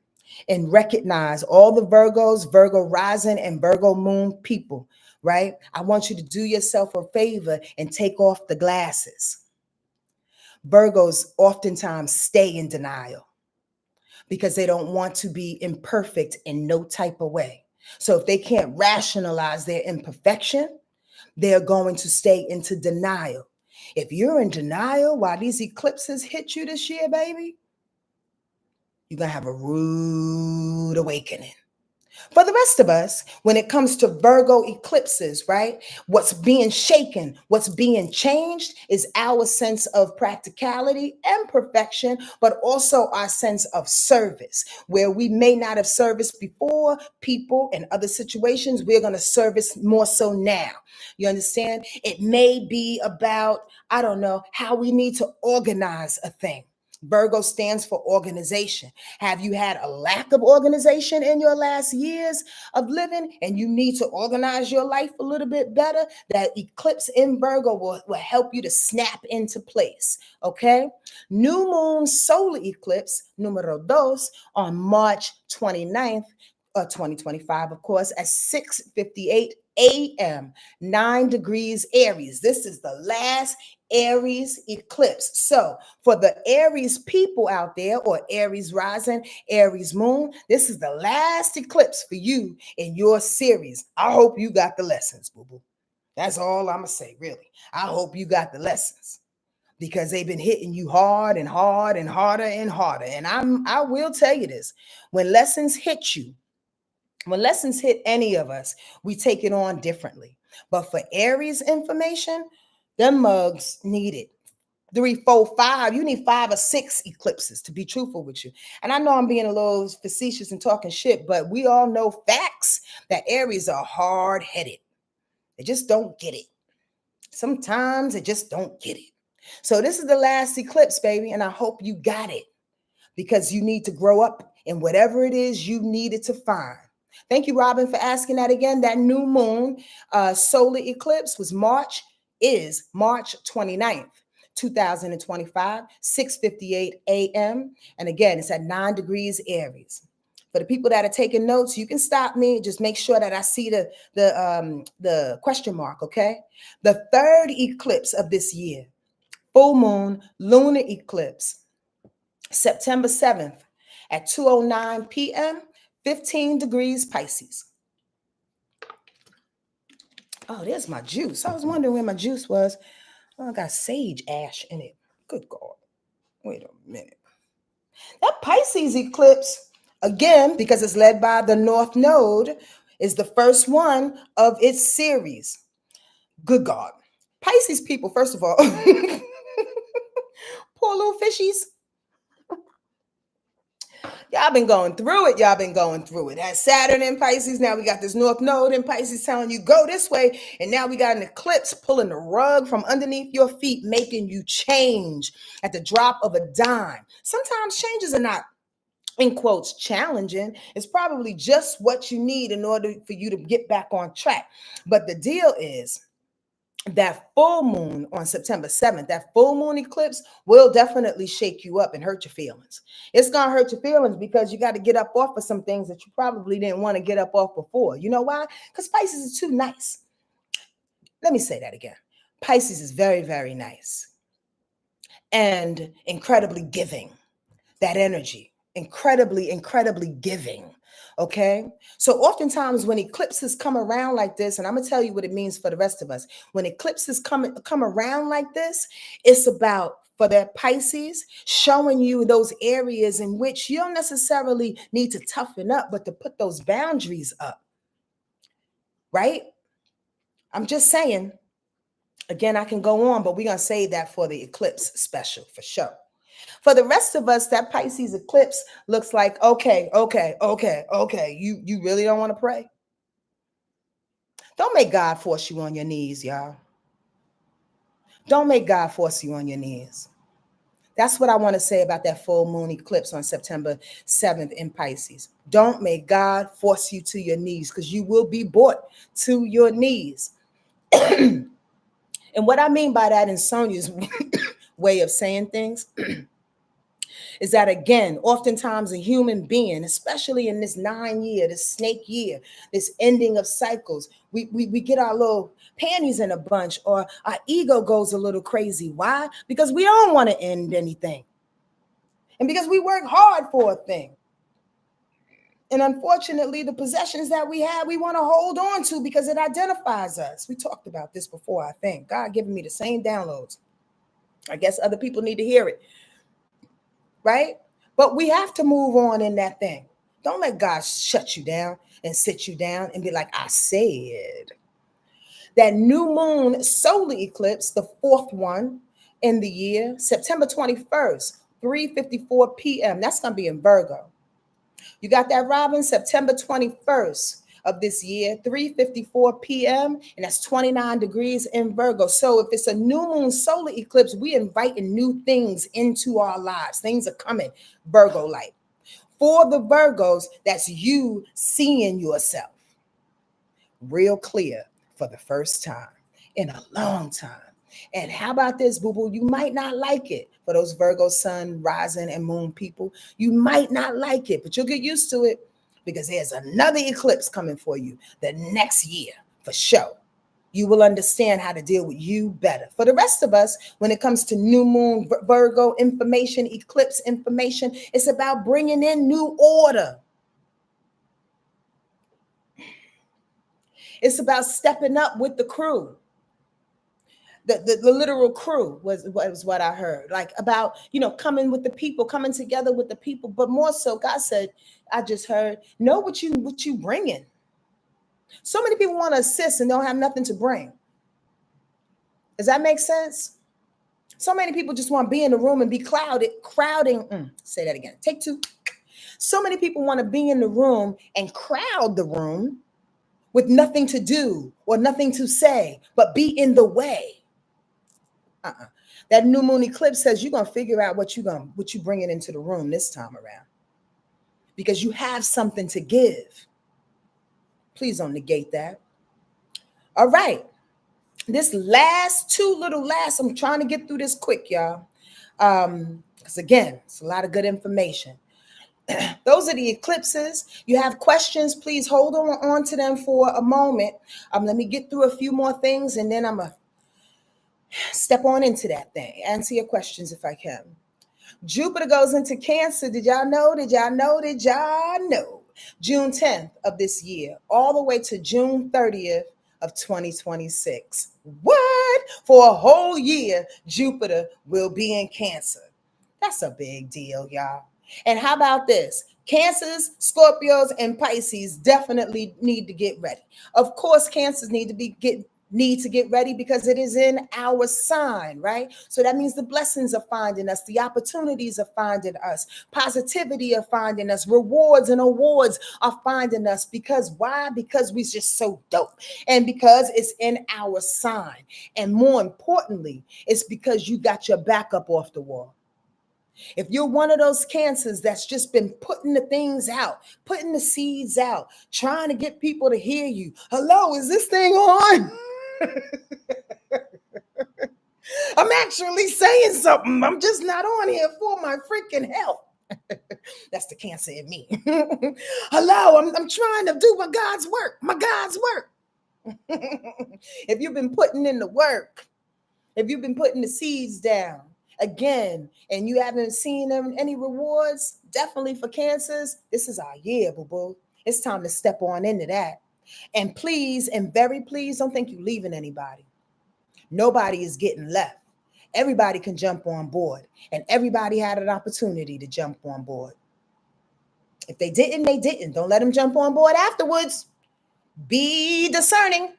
and recognize all the Virgos, Virgo rising and Virgo moon people, right? I want you to do yourself a favor and take off the glasses. Virgos oftentimes stay in denial because they don't want to be imperfect in no type of way. So if they can't rationalize their imperfection, they're going to stay into denial. If you're in denial while these eclipses hit you this year, baby, you're going to have a rude awakening. For the rest of us, when it comes to Virgo eclipses, right? What's being shaken, what's being changed is our sense of practicality and perfection, but also our sense of service, where we may not have serviced before people and other situations, we're going to service more so now. You understand? It may be about, I don't know, how we need to organize a thing. Virgo stands for organization. Have you had a lack of organization in your last years of living and you need to organize your life a little bit better? That eclipse in Virgo will help you to snap into place, okay? New moon solar eclipse, numero dos, on March 29th, 2025, of course, at 6:58 a.m., 9 degrees Aries. This is the last Aries eclipse. So for the Aries people out there, or Aries rising, Aries moon, this is the last eclipse for you in your series. I hope you got the lessons, boo-boo. That's all I'm going to say, really. I hope you got the lessons, because they've been hitting you hard and hard and harder and harder. And I will tell you this, when lessons hit you, when lessons hit any of us, we take it on differently. But for Aries information, them mugs need it. 3, 4, 5. You need 5 or 6 eclipses, to be truthful with you. And I know I'm being a little facetious and talking shit, but we all know facts that Aries are hard-headed. They just don't get it. Sometimes they just don't get it. So this is the last eclipse, baby, and I hope you got it, because you need to grow up in whatever it is you needed to find. Thank you, Robin, for asking that again. That new moon solar eclipse is March 29th, 2025, 6:58 a.m. And again, it's at 9 degrees Aries. For the people that are taking notes, you can stop me. Just make sure that I see the question mark, okay? The third eclipse of this year, full moon lunar eclipse, September 7th at 2:09 p.m., 15 degrees Pisces. Oh, there's my juice. I was wondering where my juice was. Oh, I got sage ash in it. Good God. Wait a minute. That Pisces eclipse, again, because it's led by the North Node, is the first one of its series. Good God. Pisces people, first of all, poor little fishies. Y'all been going through it. Y'all been going through it. Had Saturn in Pisces. Now we got this North Node in Pisces telling you go this way. And now we got an eclipse pulling the rug from underneath your feet, making you change at the drop of a dime. Sometimes changes are not, in quotes, challenging. It's probably just what you need in order for you to get back on track. But the deal is, that full moon on September 7th, that full moon eclipse will definitely shake you up and hurt your feelings. It's going to hurt your feelings because you got to get up off of some things that you probably didn't want to get up off before. You know why? Because Pisces is too nice. Let me say that again. Pisces is very, very nice and incredibly giving. That energy, incredibly, incredibly giving. Okay. So oftentimes when eclipses come around like this, and I'm going to tell you what it means for the rest of us, when eclipses come around like this, it's about, for that Pisces, showing you those areas in which you don't necessarily need to toughen up, but to put those boundaries up. Right? I'm just saying, again, I can go on, but we're going to save that for the eclipse special for sure. For the rest of us, that Pisces eclipse looks like, okay. You really don't want to pray? Don't make God force you on your knees, y'all. Don't make God force you on your knees. That's what I want to say about that full moon eclipse on September 7th in Pisces. Don't make God force you to your knees, because you will be brought to your knees. And what I mean by that, in Sonja's way of saying things, is that, again, oftentimes a human being, especially in this 9-year, this snake year, this ending of cycles, we get our little panties in a bunch, or our ego goes a little crazy. Why? Because we don't want to end anything. And because we work hard for a thing. And unfortunately, the possessions that we have, we want to hold on to because it identifies us. We talked about this before, I think. God giving me the same downloads. I guess other people need to hear it, right? But we have to move on in that thing. Don't let God shut you down and sit you down and be like, I said. That new moon solar eclipse, the fourth one in the year, September 21st, 3:54 p.m. That's going to be in Virgo. You got that, Robin? September 21st of this year, 3:54 p.m. And that's 29 degrees in Virgo. So if it's a new moon solar eclipse, we inviting new things into our lives. Things are coming, Virgo like. For the Virgos, that's you seeing yourself real clear for the first time in a long time. And how about this, boo-boo? You might not like it. For those Virgo sun, rising, and moon people, you might not like it, but you'll get used to it because there's another eclipse coming for you the next year for sure. You will understand how to deal with you better. For the rest of us, when it comes to new moon, Virgo information, eclipse information, it's about bringing in new order. It's about stepping up with the crew. The literal crew was what I heard. Like about, coming with the people, coming together with the people. But more so, God said, I just heard, know what you bringing. So many people want to assist and don't have nothing to bring. Does that make sense? So many people just want to be in the room and be crowding. Say that again. Take two. So many people want to be in the room and crowd the room with nothing to do or nothing to say, but be in the way. That new moon eclipse says you're going to figure out what you bringing into the room this time around because you have something to give. Please don't negate that. All right. This last, I'm trying to get through this quick, y'all. Because again, it's a lot of good information. Those are the eclipses. You have questions, please hold on to them for a moment. Let me get through a few more things and then I'm going to step on into that thing. Answer your questions if I can. Jupiter goes into Cancer. Did y'all know? June 10th of this year, all the way to June 30th of 2026. What? For a whole year, Jupiter will be in Cancer. That's a big deal, y'all. And how about this? Cancers, Scorpios, and Pisces definitely need to get ready. Of course, Cancers need to get ready because it is in our sign, right? So that means the blessings are finding us, the opportunities are finding us, positivity are finding us, rewards and awards are finding us. Because why? Because we're just so dope and because it's in our sign. And more importantly, it's because you got your back up off the wall. If you're one of those Cancers that's just been putting the things out, putting the seeds out, trying to get people to hear you. Hello, is this thing on? I'm actually saying something. I'm just not on here for my freaking health. That's the Cancer in me. Hello, I'm trying to do my God's work. If you've been putting in the work, if you've been putting the seeds down, again, and you haven't seen any rewards, definitely for Cancers, this is our year, boo-boo. It's time to step on into that. And please, and very please, don't think you're leaving anybody. Nobody is getting left. Everybody can jump on board, and everybody had an opportunity to jump on board. If they didn't, they didn't. Don't let them jump on board afterwards. Be discerning.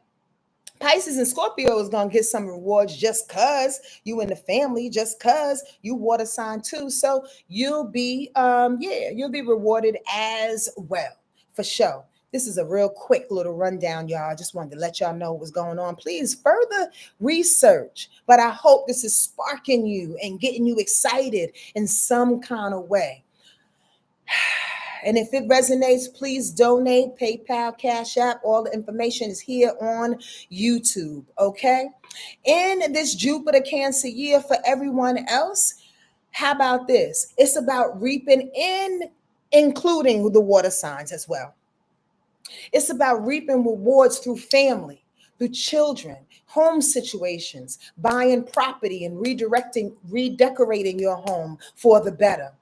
Pisces and Scorpio is going to get some rewards just because you in the family, just because you water sign too. So you'll be rewarded as well, for sure. This is a real quick little rundown, y'all. I just wanted to let y'all know what's going on. Please further research, but I hope this is sparking you and getting you excited in some kind of way. And if it resonates, please donate, PayPal, Cash App. All the information is here on YouTube, okay? In this Jupiter Cancer year for everyone else, how about this? It's about reaping including the water signs as well. It's about reaping rewards through family, through children, home situations, buying property and redecorating your home for the better.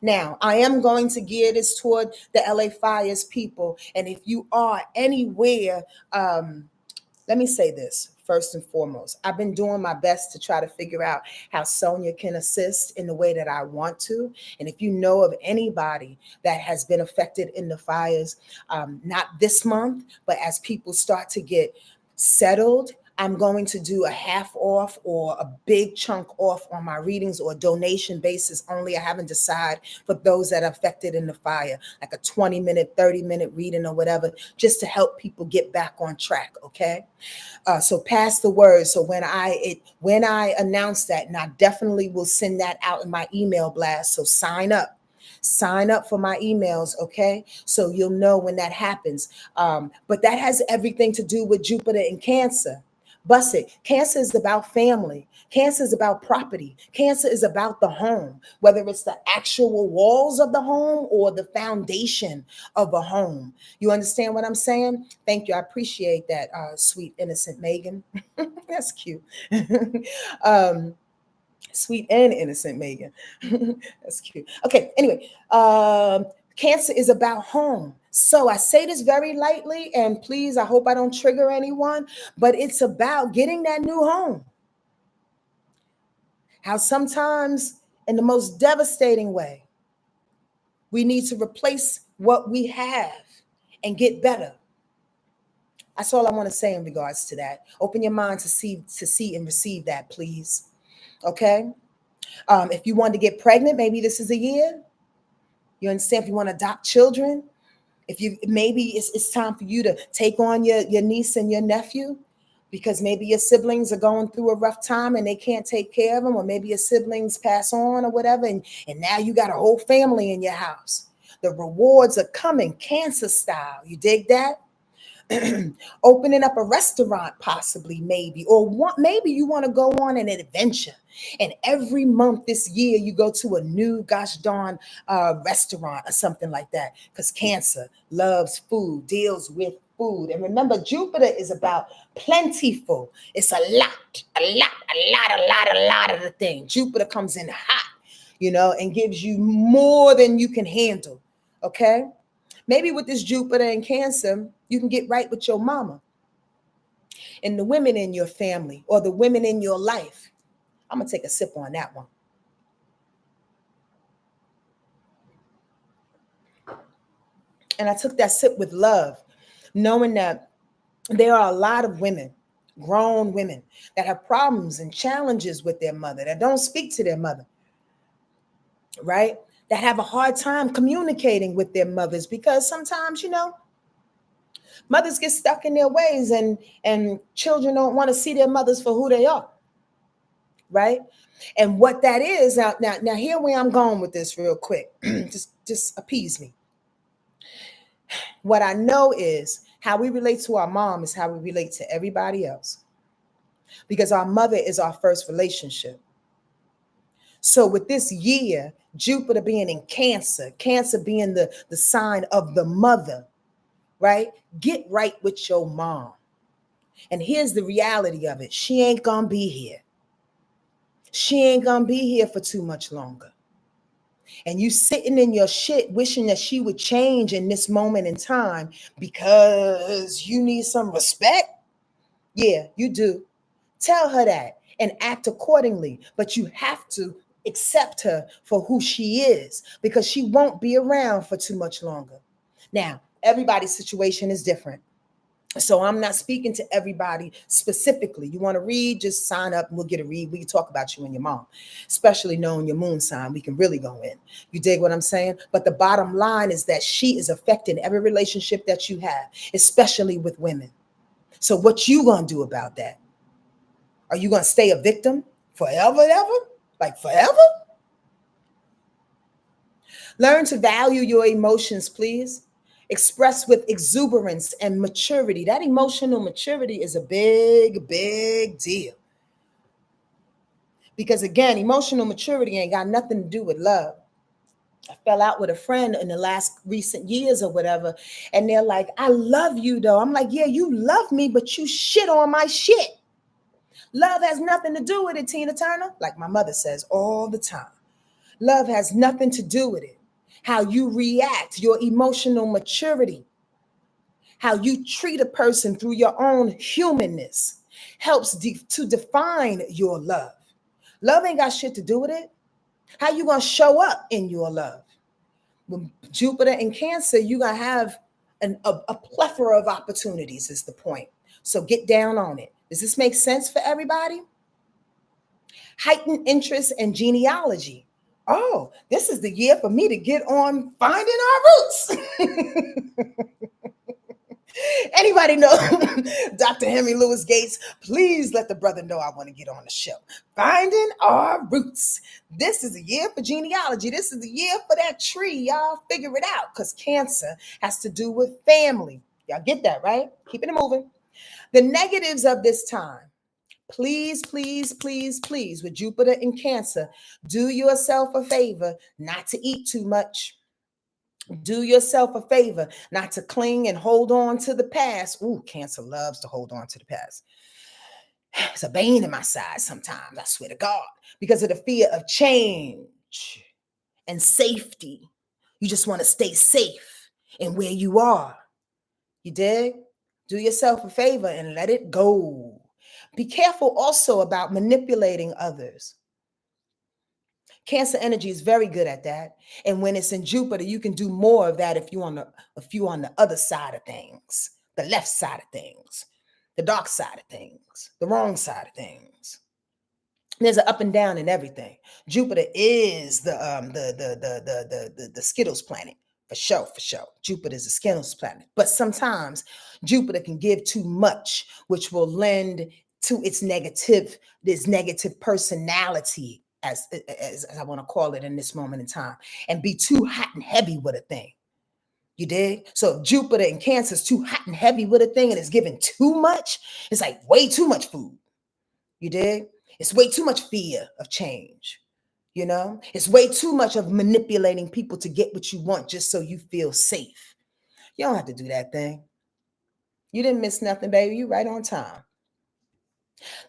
Now, I am going to gear this toward the LA Fires people. And if you are anywhere, let me say this first and foremost. I've been doing my best to try to figure out how Sonja can assist in the way that I want to. And if you know of anybody that has been affected in the fires, not this month, but as people start to get settled, I'm going to do a half off or a big chunk off on my readings or donation basis only. I haven't decided for those that are affected in the fire, like a 20-minute, 30-minute reading or whatever, just to help people get back on track. Okay. So pass the word. So when I announce that, and I definitely will send that out in my email blast. So sign up. Sign up for my emails, okay? So you'll know when that happens. But that has everything to do with Jupiter in Cancer. Bust it. Cancer is about family. Cancer is about property. Cancer is about the home, whether it's the actual walls of the home or the foundation of a home. You understand what I'm saying? Thank you. I appreciate that, sweet, innocent Megan. That's cute. Sweet and innocent Megan. That's cute. Okay, anyway, Cancer is about home. So I say this very lightly, and please, I hope I don't trigger anyone, but it's about getting that new home. How sometimes, in the most devastating way, we need to replace what we have and get better. That's all I want to say in regards to that. Open your mind to see and receive that, please. Okay? If you want to get pregnant, maybe this is a year. You understand? If you want to adopt children, if you maybe it's time for you to take on your niece and your nephew, because maybe your siblings are going through a rough time and they can't take care of them, or maybe your siblings pass on or whatever, and now you got a whole family in your house. The rewards are coming, Cancer style. You dig that? Opening up a restaurant, possibly, maybe, or maybe you want to go on an adventure, and every month this year you go to a new gosh darn restaurant or something like that, because Cancer loves food, deals with food. And remember, Jupiter is about plentiful. It's a lot of the thing. Jupiter comes in hot, and gives you more than you can handle. Okay. Maybe with this Jupiter in Cancer, you can get right with your mama and the women in your family or the women in your life. I'm going to take a sip on that one. And I took that sip with love, knowing that there are a lot of women, grown women, that have problems and challenges with their mother, that don't speak to their mother, right? That have a hard time communicating with their mothers because sometimes, mothers get stuck in their ways, and children don't want to see their mothers for who they are, right? And what that is, now here where I'm going with this real quick, just appease me. What I know is how we relate to our mom is how we relate to everybody else, because our mother is our first relationship. So with this year, Jupiter being in Cancer, Cancer being the sign of the mother, right? Get right with your mom. And here's the reality of it. She ain't gonna be here. She ain't gonna be here for too much longer. And you sitting in your shit wishing that she would change in this moment in time because you need some respect. Yeah, you do. Tell her that and act accordingly. But you have to accept her for who she is, because she won't be around for too much longer. Now, everybody's situation is different. So I'm not speaking to everybody specifically. You want to read, just sign up and we'll get a read. We can talk about you and your mom, especially knowing your moon sign. We can really go in. You dig what I'm saying? But the bottom line is that she is affecting every relationship that you have, especially with women. So what you going to do about that? Are you going to stay a victim forever, ever? Like forever? Learn to value your emotions, please. Express with exuberance and maturity. That emotional maturity is a big, big deal. Because again, emotional maturity ain't got nothing to do with love. I fell out with a friend in the last recent years or whatever, and they're like, I love you though. I'm like, yeah, you love me, but you shit on my shit. Love has nothing to do with it, Tina Turner, like my mother says all the time. Love has nothing to do with it. How you react, your emotional maturity, how you treat a person through your own humanness helps to define your love. Love ain't got shit to do with it. How you gonna show up in your love? With Jupiter in Cancer, you're gonna have a plethora of opportunities, is the point. So get down on it. Does this make sense for everybody? Heightened interest in genealogy. Oh, this is the year for me to get on finding our roots. Anybody know Dr. Henry Louis Gates? Please let the brother know I want to get on the show. Finding our roots. This is a year for genealogy. This is the year for that tree. Y'all figure it out, because Cancer has to do with family. Y'all get that, right? Keeping it moving. The negatives of this time. Please, please, please, please, with Jupiter in Cancer, do yourself a favor not to eat too much. Do yourself a favor not to cling and hold on to the past. Ooh, Cancer loves to hold on to the past. It's a bane in my side sometimes, I swear to God, because of the fear of change and safety. You just want to stay safe in where you are. You dig? Do yourself a favor and let it go. Be careful also about manipulating others. Cancer energy is very good at that. And when it's in Jupiter, you can do more of that if you're on the other side of things, the left side of things, the dark side of things, the wrong side of things. There's an up and down in everything. Jupiter is the Skittles planet. For sure, for sure. Jupiter is a Skittles planet. But sometimes Jupiter can give too much, which will lend to this negative personality, as I want to call it in this moment in time, and be too hot and heavy with a thing. You dig? So if Jupiter in Cancer is too hot and heavy with a thing and it's giving too much, it's like way too much food. You dig? It's way too much fear of change. You know, it's way too much of manipulating people to get what you want just so you feel safe. You don't have to do that thing. You didn't miss nothing, baby. You right on time.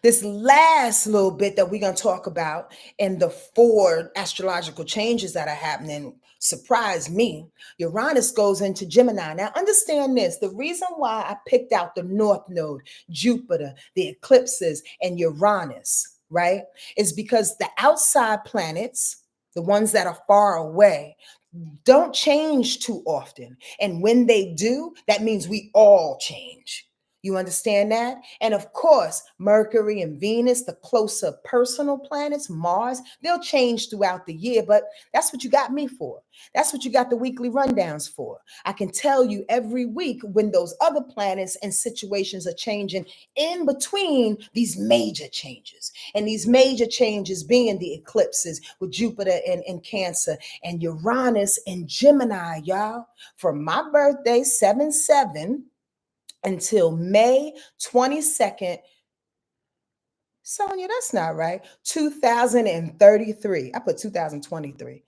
This last little bit that we're going to talk about in the 4 astrological changes that are happening surprised me. Uranus goes into Gemini. Now, understand this. The reason why I picked out the North Node, Jupiter, the eclipses, and Uranus, right, is because the outside planets, the ones that are far away, don't change too often. And when they do, that means we all change. You understand that? And of course, Mercury and Venus, the closer personal planets, Mars, they'll change throughout the year, but that's what you got me for. That's what you got the weekly rundowns for. I can tell you every week when those other planets and situations are changing in between these major changes. And these major changes being the eclipses with Jupiter in Cancer and Uranus in Gemini, y'all. From my birthday, 7/7, until May 22nd. Sonja, that's not right. 2033. I put 2023.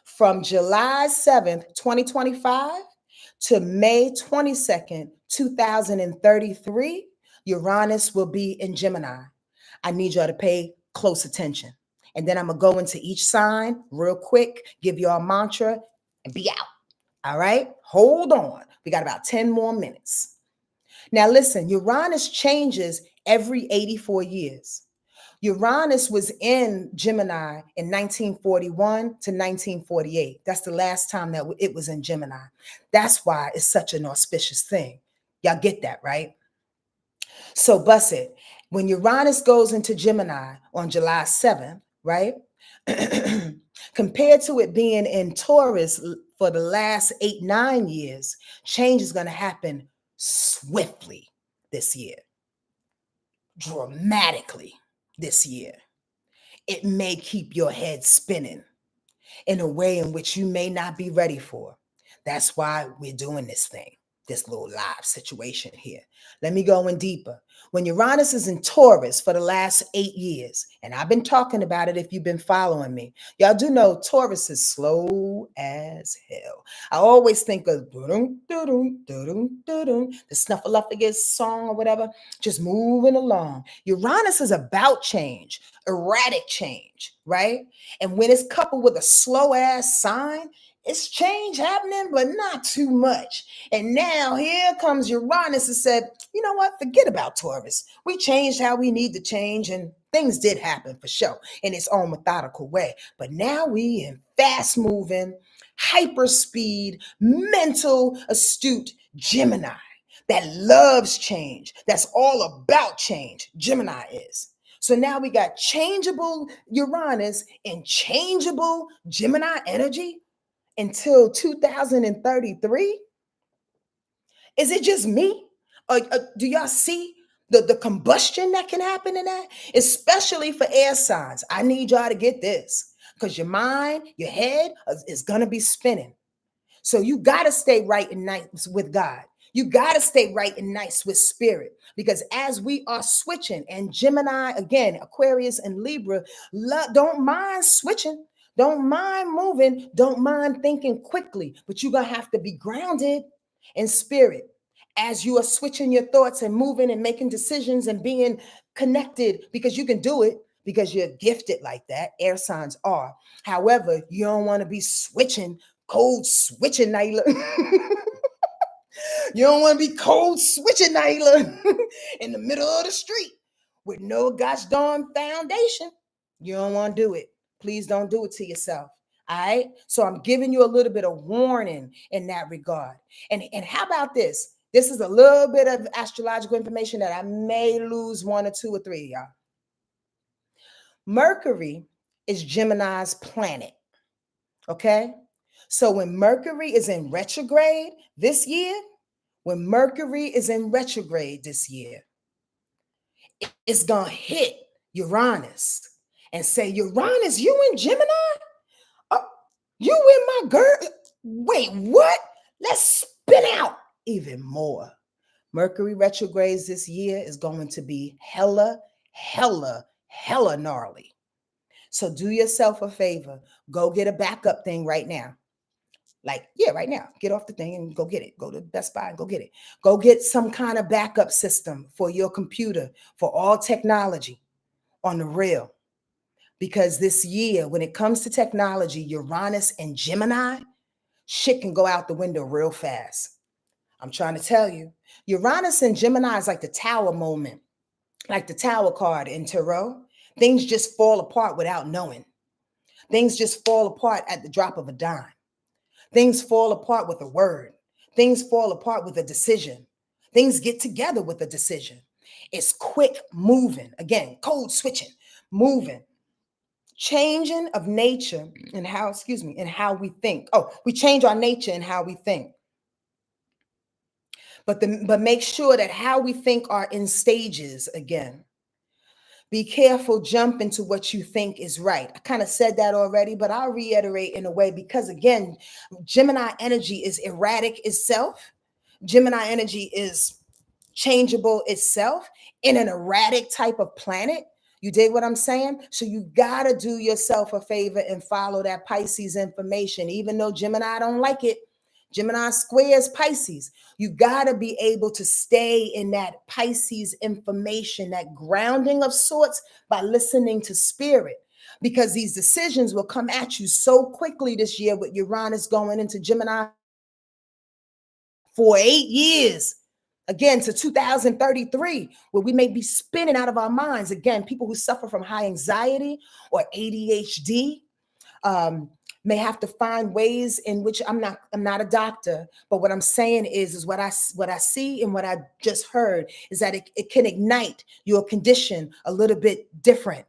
From July 7th, 2025 to May 22nd, 2033, Uranus will be in Gemini. I need y'all to pay close attention. And then I'm going to go into each sign real quick, give y'all a mantra, and be out. All right? Hold on. We got about 10 more minutes. Now, listen, Uranus changes every 84 years. Uranus was in Gemini in 1941 to 1948. That's the last time that it was in Gemini. That's why it's such an auspicious thing. Y'all get that, right? So, bust it. When Uranus goes into Gemini on July 7th, right? Compared to it being in Taurus for the last 8-9 years, change is going to happen swiftly this year, dramatically this year. It may keep your head spinning in a way in which you may not be ready for. That's why we're doing this thing, this little live situation here. Let me go in deeper. When Uranus is in Taurus for the last 8 years, and I've been talking about it if you've been following me, y'all do know Taurus is slow as hell. I always think of the Snuffleupagus song or whatever, just moving along. Uranus is about change, erratic change, right? And when it's coupled with a slow ass sign, it's change happening, but not too much. And now here comes Uranus and said, you know what? Forget about Taurus. We changed how we need to change, and things did happen for sure in its own methodical way. But now we in fast moving, hyper speed, mental, astute Gemini that loves change. That's all about change. Gemini is. So now we got changeable Uranus and changeable Gemini energy until 2033? Is it just me? Do y'all see the combustion that can happen in that? Especially for air signs. I need y'all to get this because your mind, your head is going to be spinning. So you got to stay right and nice with God. You got to stay right and nice with spirit because as we are switching, and Gemini, again, Aquarius and Libra, don't mind switching. Don't mind moving. Don't mind thinking quickly, but you're going to have to be grounded in spirit as you are switching your thoughts and moving and making decisions and being connected because you can do it because you're gifted like that. Air signs are. However, you don't want to be switching, cold switching, Naila. You don't want to be cold switching, Naila, in the middle of the street with no gosh darn foundation. You don't want to do it. Please don't do it to yourself. All right. So I'm giving you a little bit of warning in that regard. And how about this? This is a little bit of astrological information that I may lose 1 or 2 or 3 of y'all. Mercury is Gemini's planet. Okay. So when Mercury is in retrograde this year, it's going to hit Uranus and say, Uranus, you in Gemini? You in my girl? Wait, what? Let's spin out even more. Mercury retrogrades this year is going to be hella gnarly. So do yourself a favor. Go get a backup thing right now. Like, yeah, right now. Get off the thing and go get it. Go to Best Buy and go get it. Go get some kind of backup system for your computer, for all technology on the real. Because this year, when it comes to technology, Uranus and Gemini, shit can go out the window real fast. I'm trying to tell you. Uranus and Gemini is like the tower moment, like the tower card in tarot. Things just fall apart without knowing. Things just fall apart at the drop of a dime. Things fall apart with a word. Things fall apart with a decision. Things get together with a decision. It's quick moving. Again, code switching, moving, changing of nature and how we think. Oh, we change our nature and how we think. But make sure that how we think are in stages again. Be careful jumping to what you think is right. I kind of said that already, but I'll reiterate in a way because, again, Gemini energy is erratic itself. Gemini energy is changeable itself in an erratic type of planet. You dig what I'm saying? So you got to do yourself a favor and follow that Pisces information, even though Gemini don't like it. Gemini squares Pisces. You got to be able to stay in that Pisces information, that grounding of sorts by listening to spirit, because these decisions will come at you so quickly this year with Uranus going into Gemini for 8 years. Again, to 2033, where we may be spinning out of our minds. Again, people who suffer from high anxiety or ADHD, may have to find ways in which I'm not a doctor, but what I'm saying is what I see and what I just heard is that it can ignite your condition a little bit different.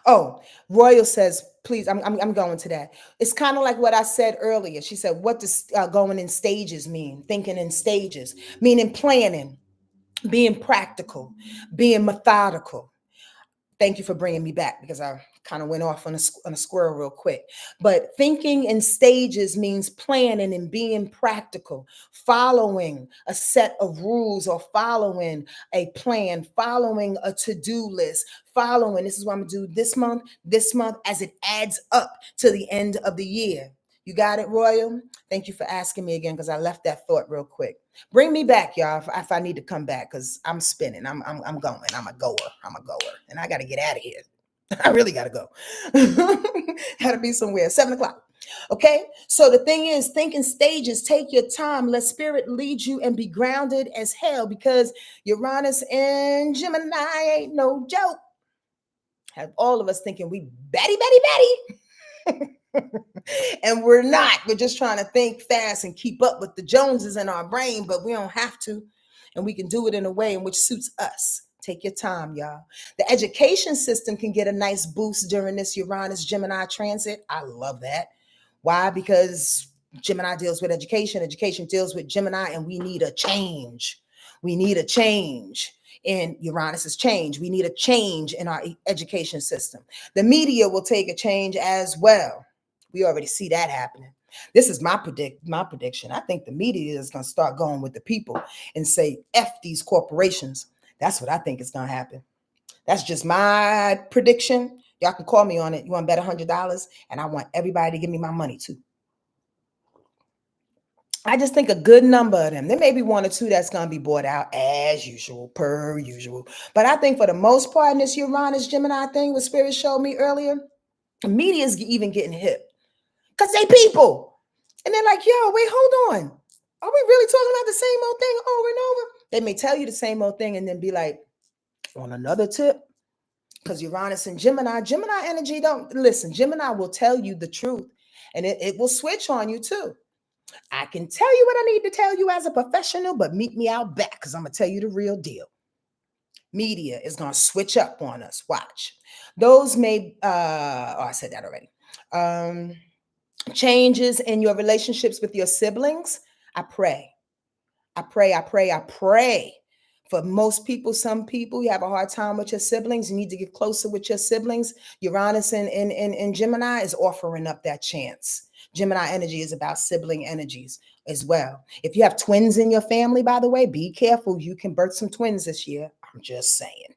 Oh, Royal says, please, I'm going to that. It's kind of like what I said earlier. She said, what does going in stages mean? Thinking in stages, meaning planning, being practical, being methodical. Thank you for bringing me back because I Kind of went off on a squirrel real quick. But thinking in stages means planning and being practical, following a set of rules or following a plan, following a to-do list, following this is what I'm going to do this month, as it adds up to the end of the year. You got it, Royal? Thank you for asking me again, because I left that thought real quick. Bring me back, y'all, if I need to come back, because I'm spinning. I'm going. I'm a goer. And I got to get out of here. I really got to go. Got to be somewhere. 7:00. Okay. So the thing is, think in stages. Take your time. Let spirit lead you and be grounded as hell, because Uranus and Gemini ain't no joke. Have all of us thinking we Betty. And we're not. We're just trying to think fast and keep up with the Joneses in our brain, but we don't have to. And we can do it in a way in which suits us. Take your time, y'all. The education system can get a nice boost during this Uranus Gemini transit. I love that. Why? Because Gemini deals with education. Education deals with Gemini, and we need a change. We need a change. And Uranus is change. We need a change in our education system. The media will take a change as well. We already see that happening. This is my prediction. I think the media is going to start going with the people and say, F these corporations. That's what I think is going to happen. That's just my prediction. Y'all can call me on it. You want to bet $100? And I want everybody to give me my money too. I just think a good number of them. There may be one or two that's going to be bought out as usual, per usual. But I think for the most part in this Uranus Gemini thing, what Spirit showed me earlier, the media is even getting hip. Because they people. And they're like, yo, wait, hold on. Are we really talking about the same old thing over and over? They may tell you the same old thing and then be like, on another tip, because Uranus and Gemini energy don't listen. Gemini will tell you the truth, and it will switch on you too. I can tell you what I need to tell you as a professional, but meet me out back, because I'm going to tell you the real deal. Media is going to switch up on us. Watch. Those may, I said that already. Changes in your relationships with your siblings. I pray. For most people, some people, you have a hard time with your siblings. You need to get closer with your siblings. Uranus and Gemini is offering up that chance. Gemini energy is about sibling energies as well. If you have twins in your family, by the way, be careful. You can birth some twins this year. I'm just saying.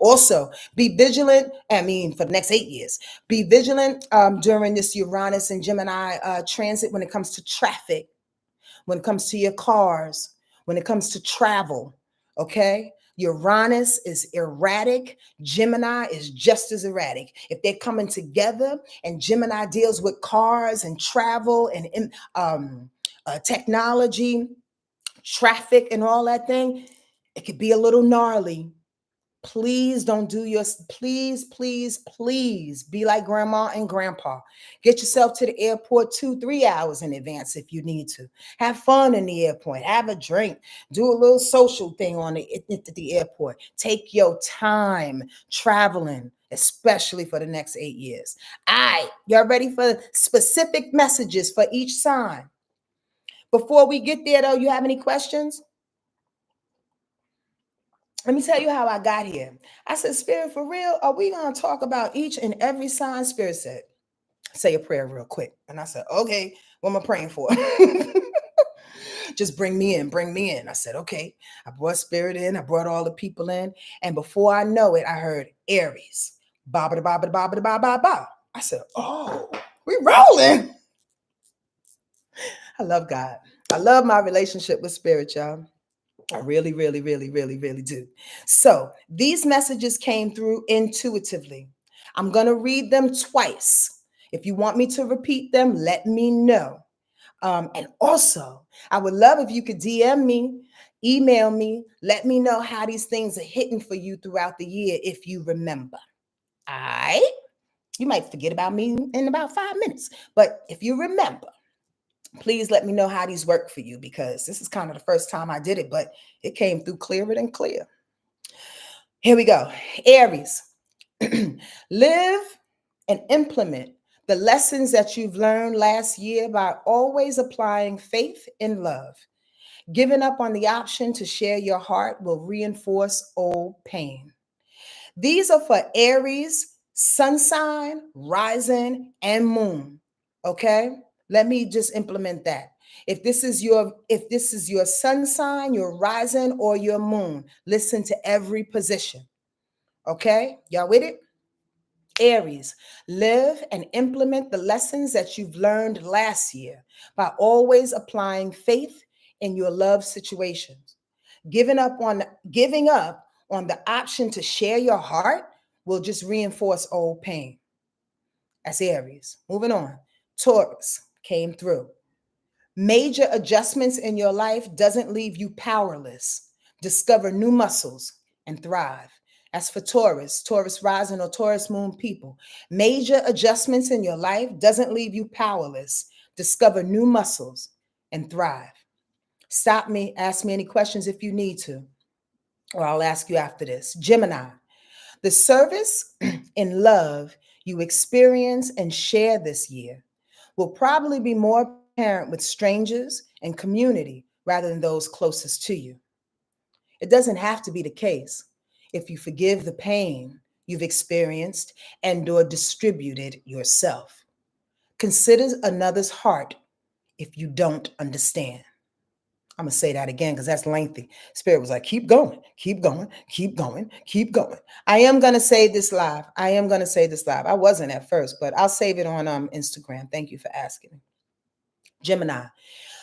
Also, be vigilant. For the next 8 years, be vigilant during this Uranus and Gemini transit when it comes to traffic, when it comes to your cars, when it comes to travel. Okay. Uranus is erratic. Gemini is just as erratic. If they're coming together and Gemini deals with cars and travel and technology, traffic and all that thing, it could be a little gnarly. Please don't do please be like grandma and grandpa. Get yourself to the airport 2-3 hours in advance if you need to. Have fun in the airport. Have a drink. Do a little social thing at the airport. Take your time traveling, especially for the next 8 years. All right, y'all ready for specific messages for each sign? Before we get there, though, you have any questions? Let me tell you how I got here. I said, Spirit, for real, are we going to talk about each and every sign? Spirit said, say a prayer real quick. And I said, okay, what am I praying for? Just bring me in. I said, okay. I brought Spirit in. I brought all the people in. And before I know it, I heard Aries. Ba ba ba ba ba ba ba ba ba. I said, oh, we rolling. I love God. I love my relationship with Spirit, y'all. I really do. So these messages came through intuitively. I'm going to read them twice. If you want me to repeat them, let me know. And also, I would love if you could DM me, email me, let me know how these things are hitting for you throughout the year if you remember. All right? You might forget about me in about 5 minutes, but if you remember, please let me know how these work for you, because this is kind of the first time I did it, but it came through clearer than clear. Here we go. Aries, live and implement the lessons that you've learned last year by always applying faith and love. Giving up on the option to share your heart will reinforce old pain. These are for Aries sun sign, rising, and moon. Okay? Let me just implement that. If this is your sun sign, your rising, or your moon, listen to every position. Okay? Y'all with it? Aries, live and implement the lessons that you've learned last year by always applying faith in your love situations. Giving up on the option to share your heart will just reinforce old pain. That's Aries. Moving on. Taurus came through. Major adjustments in your life doesn't leave you powerless. Discover new muscles and thrive. As for Taurus rising or Taurus moon people, major adjustments in your life doesn't leave you powerless. Discover new muscles and thrive. Stop me, ask me any questions if you need to, or I'll ask you after this. Gemini, the service and love you experience and share this year will probably be more apparent with strangers and community rather than those closest to you. It doesn't have to be the case if you forgive the pain you've experienced and or distributed yourself. Consider another's heart if you don't understand. I'm going to say that again because that's lengthy. Spirit was like, keep going, keep going, keep going, keep going. I am going to say this live. I wasn't at first, but I'll save it on Instagram. Thank you for asking me. Gemini,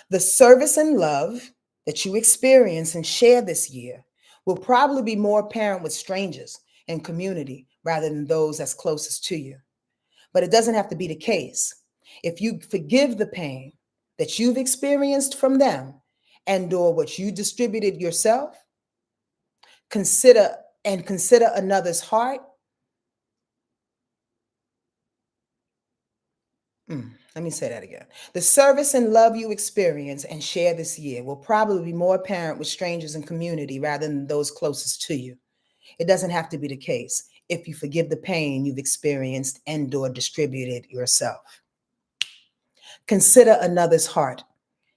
the service and love that you experience and share this year will probably be more apparent with strangers and community rather than those that's closest to you. But it doesn't have to be the case. If you forgive the pain that you've experienced from them and or what you distributed yourself, consider another's heart. Let me say that again. The service and love you experience and share this year will probably be more apparent with strangers and community rather than those closest to you. It doesn't have to be the case if you forgive the pain you've experienced and or distributed yourself. Consider another's heart,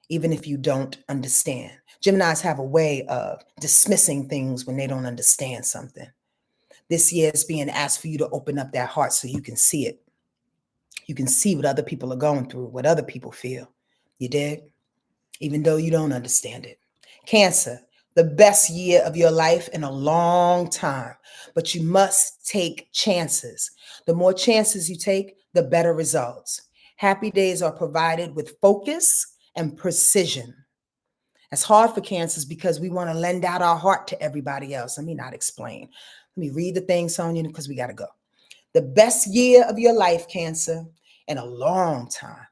even if you don't understand. Geminis have a way of dismissing things when they don't understand something. This year is being asked for you to open up that heart so you can see it. You can see what other people are going through, what other people feel. You dig? Even though you don't understand it. Cancer, the best year of your life in a long time, but you must take chances. The more chances you take, the better results. Happy days are provided with focus and precision. It's hard for Cancers because we want to lend out our heart to everybody else. Let me not explain. Let me read the thing, Sonja, because we got to go. The best year of your life, Cancer, in a long time.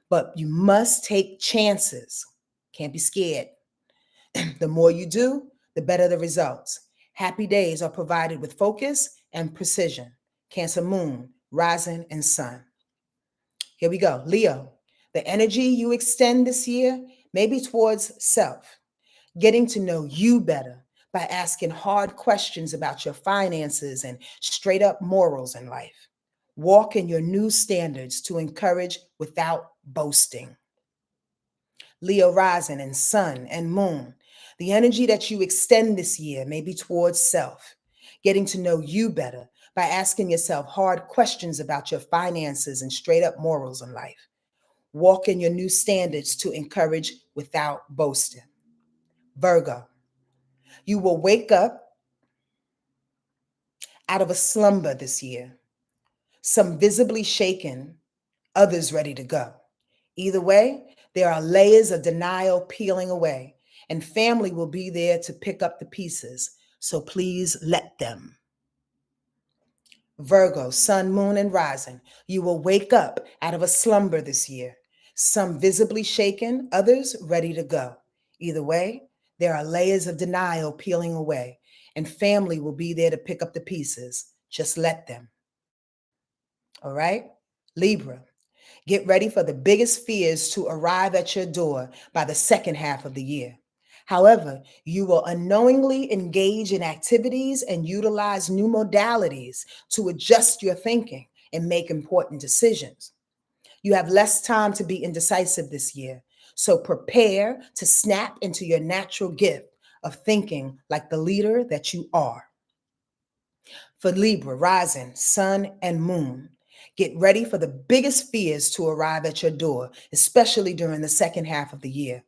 But you must take chances. Can't be scared. The more you do, the better the results. Happy days are provided with focus and precision. Cancer moon, rising, and sun. Here we go. Leo, the energy you extend this year may be towards self, getting to know you better by asking hard questions about your finances and straight up morals in life. Walk in your new standards to encourage without boasting. Leo rising and sun and moon. The energy that you extend this year may be towards self, getting to know you better by asking yourself hard questions about your finances and straight up morals in life. Walk in your new standards to encourage without boasting. Virgo, you will wake up out of a slumber this year, some visibly shaken, others ready to go. Either way, there are layers of denial peeling away, and family will be there to pick up the pieces. So please let them. Virgo, sun, moon, and rising, you will wake up out of a slumber this year, some visibly shaken, others ready to go. Either way, there are layers of denial peeling away, and family will be there to pick up the pieces. Just let them. All right? Libra, get ready for the biggest fears to arrive at your door by the second half of the year. However, you will unknowingly engage in activities and utilize new modalities to adjust your thinking and make important decisions. You have less time to be indecisive this year, so prepare to snap into your natural gift of thinking like the leader that you are. For Libra, rising, sun, and moon, get ready for the biggest fears to arrive at your door, especially during the second half of the year.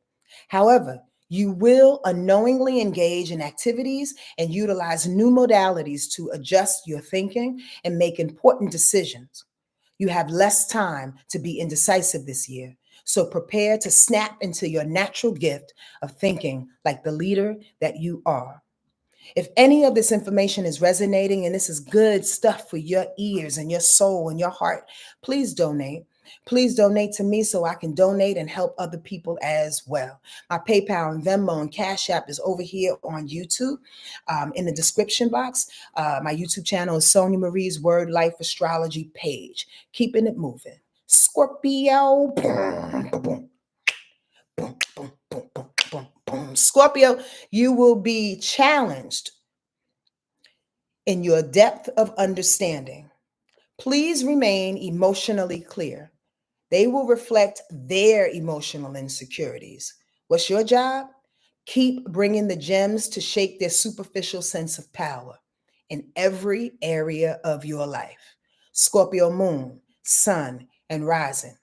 However, you will unknowingly engage in activities and utilize new modalities to adjust your thinking and make important decisions. You have less time to be indecisive this year, so prepare to snap into your natural gift of thinking like the leader that you are. If any of this information is resonating and this is good stuff for your ears and your soul and your heart, please donate. Please donate to me so I can donate and help other people as well. My PayPal and Venmo and Cash App is over here on YouTube in the description box. My YouTube channel is Sonja Marie's Wordlife Astrology page. Keeping it moving. Scorpio. Boom, boom, boom, boom, boom, boom, boom, boom. Scorpio, you will be challenged in your depth of understanding. Please remain emotionally clear. They will reflect their emotional insecurities. What's your job? Keep bringing the gems to shake their superficial sense of power in every area of your life. Scorpio moon, sun, and rising.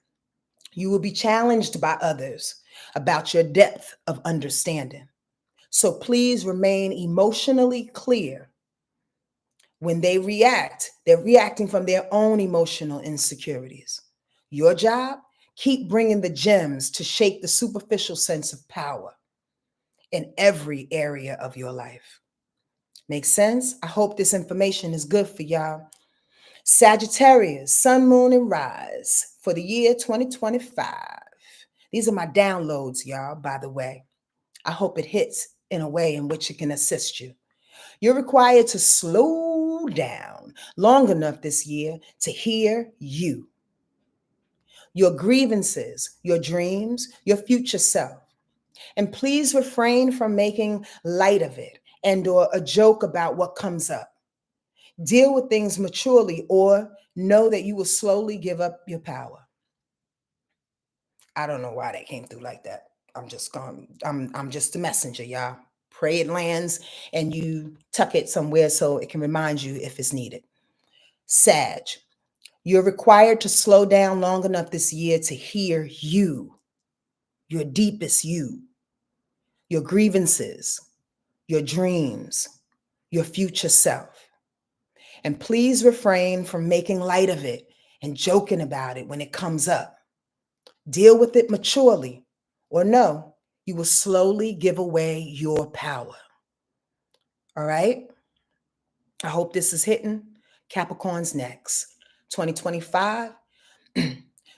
You will be challenged by others about your depth of understanding. So please remain emotionally clear. When they react, they're reacting from their own emotional insecurities. Your job? Keep bringing the gems to shake the superficial sense of power in every area of your life. Makes sense? I hope this information is good for y'all. Sagittarius, sun, moon, and rise for the year 2025. These are my downloads, y'all, by the way. I hope it hits in a way in which it can assist you. You're required to slow down long enough this year to hear you, your grievances, your dreams, your future self. And please refrain from making light of it and or a joke about what comes up. Deal with things maturely or know that you will slowly give up your power. I don't know why that came through like that. I'm just a messenger, y'all. Pray it lands and you tuck it somewhere so it can remind you if it's needed. Sag, you're required to slow down long enough this year to hear you, your deepest you, your grievances, your dreams, your future self. And please refrain from making light of it and joking about it when it comes up. Deal with it maturely, or no, you will slowly give away your power. All right? I hope this is hitting. Capricorn's next. 2025.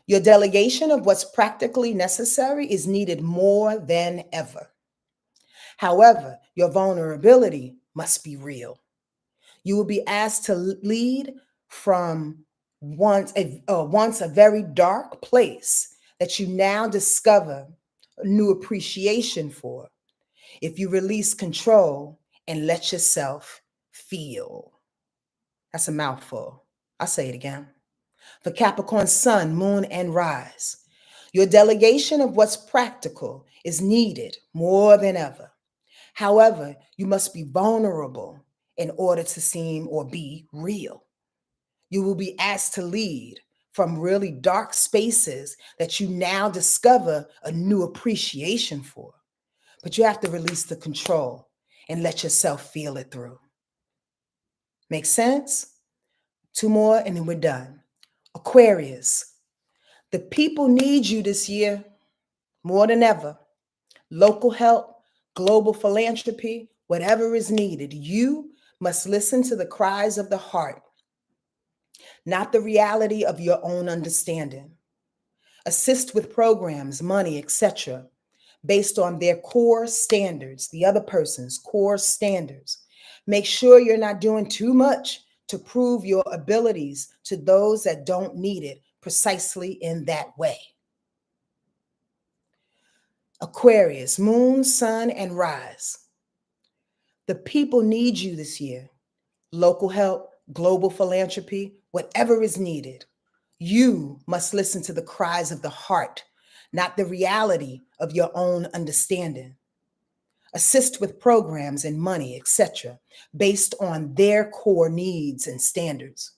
Your delegation of what's practically necessary is needed more than ever. However, your vulnerability must be real. You will be asked to lead from once a very dark place that you now discover a new appreciation for if you release control and let yourself feel. That's a mouthful. I'll say it again. For Capricorn sun, moon, and rise, your delegation of what's practical is needed more than ever. However, you must be vulnerable in order to seem or be real. You will be asked to lead from really dark spaces that you now discover a new appreciation for. But you have to release the control and let yourself feel it through. Make sense? Two more and then we're done. Aquarius, the people need you this year more than ever. Local help, global philanthropy, whatever is needed. You must listen to the cries of the heart, not the reality of your own understanding. Assist with programs, money, etc., based on their core standards, the other person's core standards. Make sure you're not doing too much to prove your abilities to those that don't need it precisely in that way. Aquarius, moon, sun, and rise. The people need you this year. Local help, global philanthropy, whatever is needed. You must listen to the cries of the heart, not the reality of your own understanding. assist with programs and money, etc., based on their core needs and standards.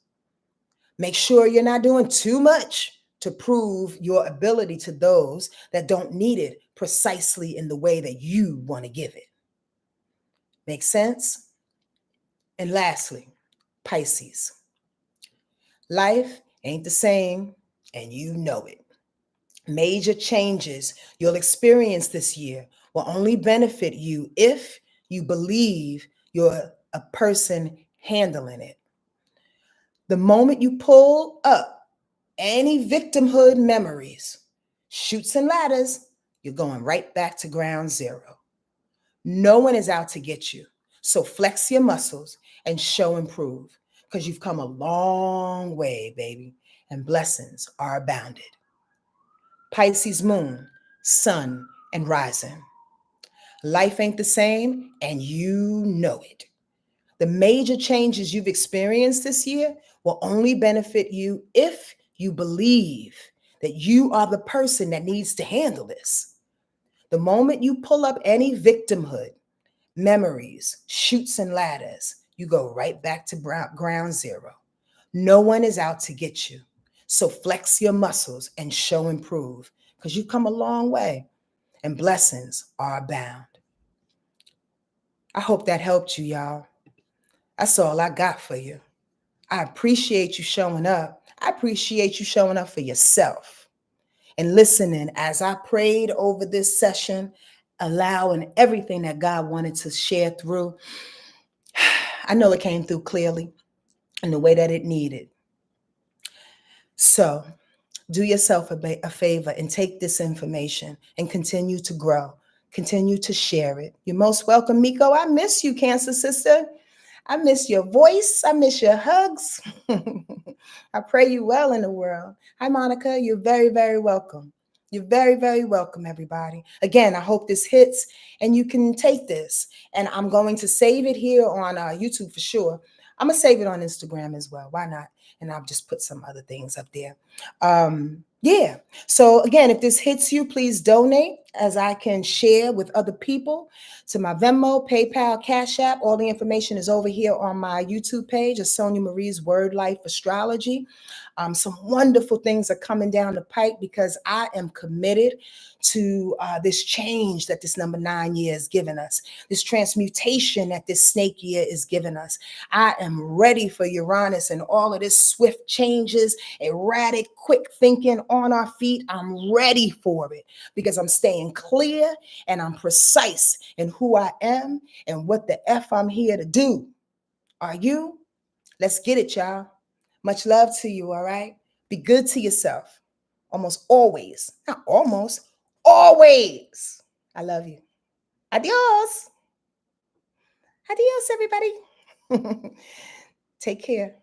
Make sure you're not doing too much to prove your ability to those that don't need it precisely in the way that you want to give it. Make sense? And lastly, Pisces. Life ain't the same, and you know it. Major changes you'll experience this year will only benefit you if you believe you're a person handling it. The moment you pull up any victimhood memories, chutes and ladders, you're going right back to ground zero. No one is out to get you. So flex your muscles and show and prove, because you've come a long way, baby, and blessings are abounded. Pisces moon, sun, and rising. Life ain't the same, and you know it. The major changes you've experienced this year will only benefit you if you believe that you are the person that needs to handle this. The moment you pull up any victimhood, memories, chutes and ladders, you go right back to ground zero. No one is out to get you. So flex your muscles and show and prove, because you've come a long way and blessings are abound. I hope that helped you, y'all. That's all I got for you. I appreciate you showing up. I appreciate you showing up for yourself and listening as I prayed over this session, allowing everything that God wanted to share through. I know it came through clearly in the way that it needed. So do yourself a favor and take this information and continue to grow. Continue to share it. You're most welcome, Miko. I miss you, Cancer sister. I miss your voice. I miss your hugs. I pray you well in the world. Hi, Monica. You're very, very welcome. You're very, very welcome, everybody. Again, I hope this hits and you can take this. And I'm going to save it here on YouTube for sure. I'm going to save it on Instagram as well. Why not? And I'll just put some other things up there. Yeah. So again, if this hits you, please donate as I can share with other people to my Venmo, PayPal, Cash App. All the information is over here on my YouTube page of Sonja Marie's Wordlife Astrology. Some wonderful things are coming down the pike because I am committed to this change that this number 9 year is giving us, this transmutation that this snake year is giving us. I am ready for Uranus and all of this swift changes, erratic, quick thinking on our feet. I'm ready for it because I'm staying clear and I'm precise in who I am and what the F I'm here to do. Are you? Let's get it, y'all. Much love to you, all right? Be good to yourself. Almost always. Not almost, always. I love you. Adios. Adios, everybody. Take care.